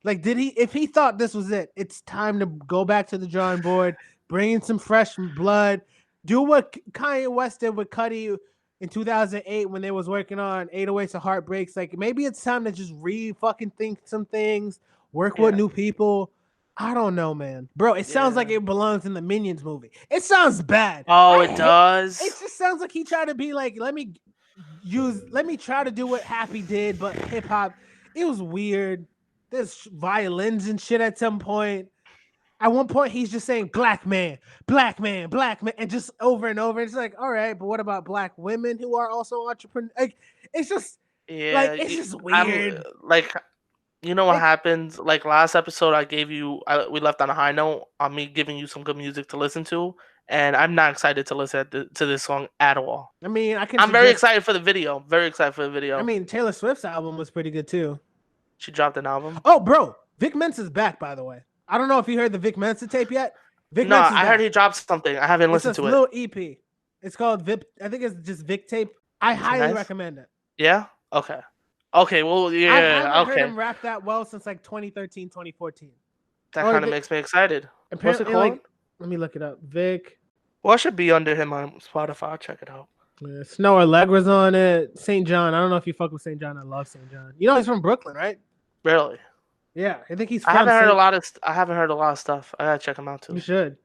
Like, did he? If he thought this was it, it's time to go back to the drawing board, bring in some fresh blood, do what Kanye West did with Cudi in 2008 when they was working on 808s and Heartbreaks. Like, maybe it's time to just fucking think some things, work with Yeah, new people. I don't know, man. Bro, it sounds like yeah. it belongs in the Minions movie. It sounds bad. Oh, I it hate it. does. Just sounds like he tried to be like, let me try to do what Happy did, but hip hop. It was weird. There's violins and shit at some point. At one point, he's just saying black man, black man, black man, and just over and over. It's like, all right, but what about black women who are also entrepreneurs? Like, it's just Yeah, it's just I'm weird. like, you know what It, happens? Like last episode, I gave you, we left on a high note on me giving you some good music to listen to, and I'm not excited to listen to this song at all. I mean, I can I'm very suggest. excited for the video. Very excited for the I video. mean, Taylor Swift's album was pretty good too. She dropped an album. Oh, bro, Vic Mensa's back, by the way. I don't know if you heard the Vic Mensa tape yet. Vic No, Mensa's I heard back. he dropped something. I haven't It's a listened to it. little EP. It's called Vip. I think it's just Vic tape. I Is it highly nice? recommend it. Yeah. Okay. Okay. Well, I yeah. haven't heard Okay. him rap that well since like 2013, 2014. That Or kind of makes me excited. What's it apparently, called? like, let me look it up. Vic. Well, it should be under him on Spotify. I'll check it out. Snow Allegra's on it. St. John. I don't know if you fuck with St. John. I love St. John. You know he's from Brooklyn, right? Really? Yeah, I think he's I from. haven't heard a lot of. I haven't heard a lot of stuff. I gotta check him out too. You should.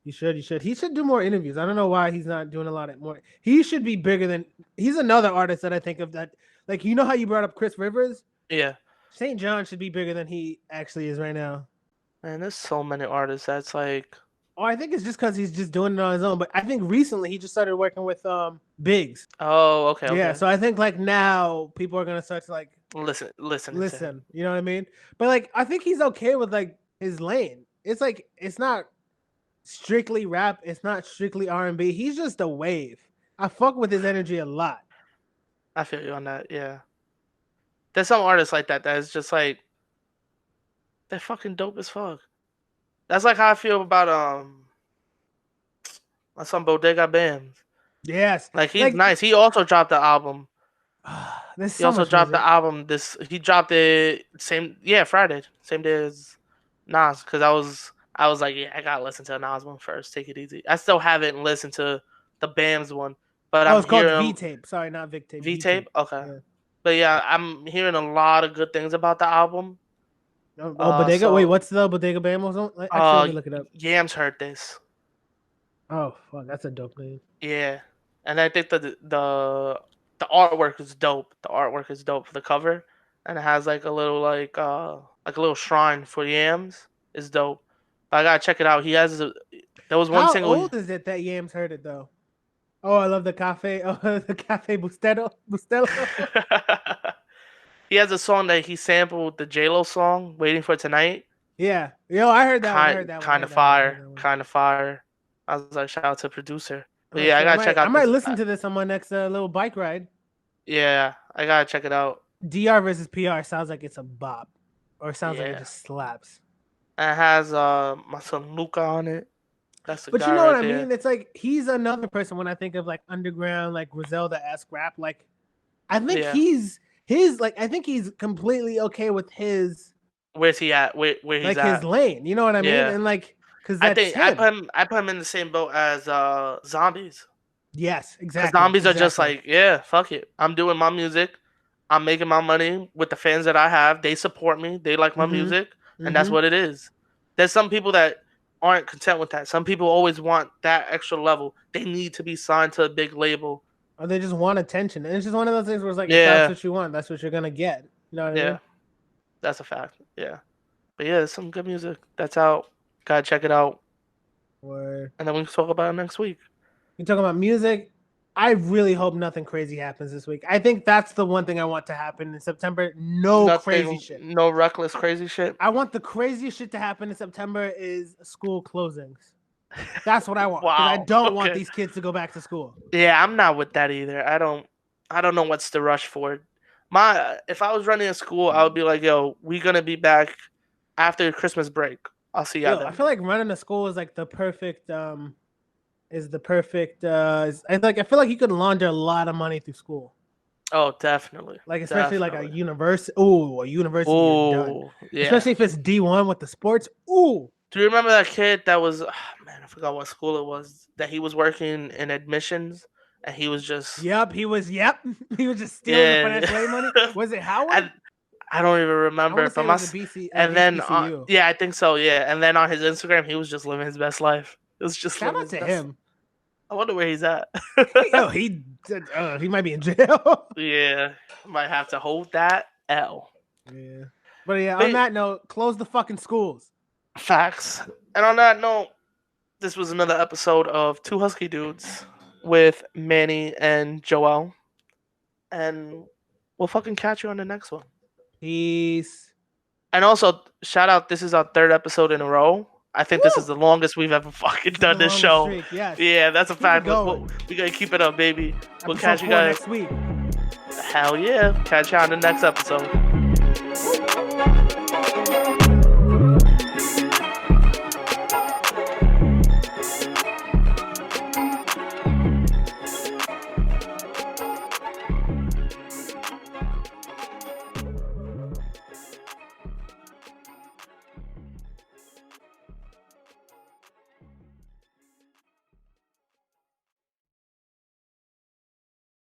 You should. You should. He should do more interviews. I don't know why he's not doing a lot of more. He should be bigger than. He's another artist that I think of that. Like, you know how you brought up Chris Rivers? Yeah. St. John should be bigger than he actually is right now. Man, there's so many artists that's like. Oh, I think it's just because he's just doing it on his own. But I think recently he just started working with Biggs. Oh, okay. Yeah, Okay. so I think like now people are gonna start to like Listen. listen. You know what I mean? But like I think he's okay with like his lane. It's like it's not strictly rap. It's not strictly R&B. He's just a wave. I fuck with his energy a lot. I feel you on that. Yeah. There's some artists like that is just like they're fucking dope as fuck. That's like how I feel about some Bodega Bams. Yes, Like he's like nice. He also dropped the album. there's He so also much dropped music. the album. He dropped it Friday, same day as Nas. Because I was like, yeah, I gotta listen to the Nas one first. Take it easy. I still haven't listened to the Bams one, but Oh, I'm it's called hearing V Tape. Sorry, not Vic Tape. V Tape. Okay, Yeah. but yeah, I'm hearing a lot of good things about the album. Oh, Bodega. Wait, So what's the Bodega Bamos on? Actually, let me look it up. Yams heard this. Oh, fuck, that's a dope name. Yeah, and I think the artwork is dope. The artwork is dope for the cover, and it has like a little like a little shrine for Yams. It's dope. But I gotta check it out. There was one How single. old is it that Yams heard it though? Oh, I love the cafe. Oh, the cafe Bustelo. He has a song that he sampled the J-Lo song, "Waiting for Tonight." Yeah, yo, I heard that one. I heard that one. Kind of fire. Kind of fire. I was like, shout out to producer. But Oh, yeah, I shit, gotta check out. I might this. listen to this on my next little bike ride. Yeah, I gotta check it out. DR versus PR sounds like it's a bop, or sounds like it Yeah. just slaps. And it has my son Luca on it. That's the But guy you know what right I there. mean? It's like he's another person when I think of like underground, like Griselda-esque rap. Like, I think Yeah. I think he's completely okay with his Where's he at? Where he's like at? his lane. You know what I mean? Yeah. And like, because I that's think him. I put him in the same boat as Zombies. Yes, Because exactly. zombies are just exactly. like, yeah, fuck it. I'm doing my music. I'm making my money with the fans that I have. They support me. They like my Mm-hmm. music, and that's Mm-hmm. what it is. There's some people that aren't content with that. Some people always want that extra level. They need to be signed to a big label. Or they just want attention. And it's just one of those things where it's like, if that's Yeah, what you want, that's what you're gonna get. You know what I yeah, mean? that's a fact. Yeah, but yeah, there's some good music that's out. Gotta check it out, Or and then we can talk about it next week. you talking about music. I really hope nothing crazy happens this week. I think that's the one thing I want to happen in September. No crazy Nothing, shit. no reckless, crazy shit. I want the craziest shit to happen in September is school closings. That's what I want because I Wow. don't want Okay. these kids to go back to school. Yeah, I'm not with that either. I don't know what's the rush for. If I was running a school, I would be like, yo, we gonna be back after Christmas break. I'll see y'all Yo, I then. feel like running a school is like the perfect I feel like you could launder a lot of money through school. Oh, definitely, Like especially like a definitely. university. Ooh, a university, you're done. Oh, yeah. Especially if it's D1 with the sports. Ooh. Do you remember that kid that was? Man, I forgot what school it was. That he was working in admissions, and he was just Yep, he was just stealing the yeah. financial aid money. Was it Howard? and I don't even I want remember, to say but it was a BC like and then HBCU. yeah, I think so. Yeah, and then on his Instagram, he was just living his best life. It was just Shout living out his to best. him. I wonder where he's at. Yo, he might be in jail. Yeah, might have to hold that L. Yeah. But yeah, on But that note, close the fucking schools. facts. And on that note, this was another episode of Two Husky Dudes with Manny and Joel. And we'll fucking catch you on the next one. Peace. And also, shout out, this is our third episode in a row. I think this is Woo! the longest we've ever fucking This is done the this longest show. streak, yes. Yeah, that's a Keep fact. it going. We gotta keep it up, baby. We'll Episode catch you 4 guys. next week. Hell yeah. Catch you on the next episode.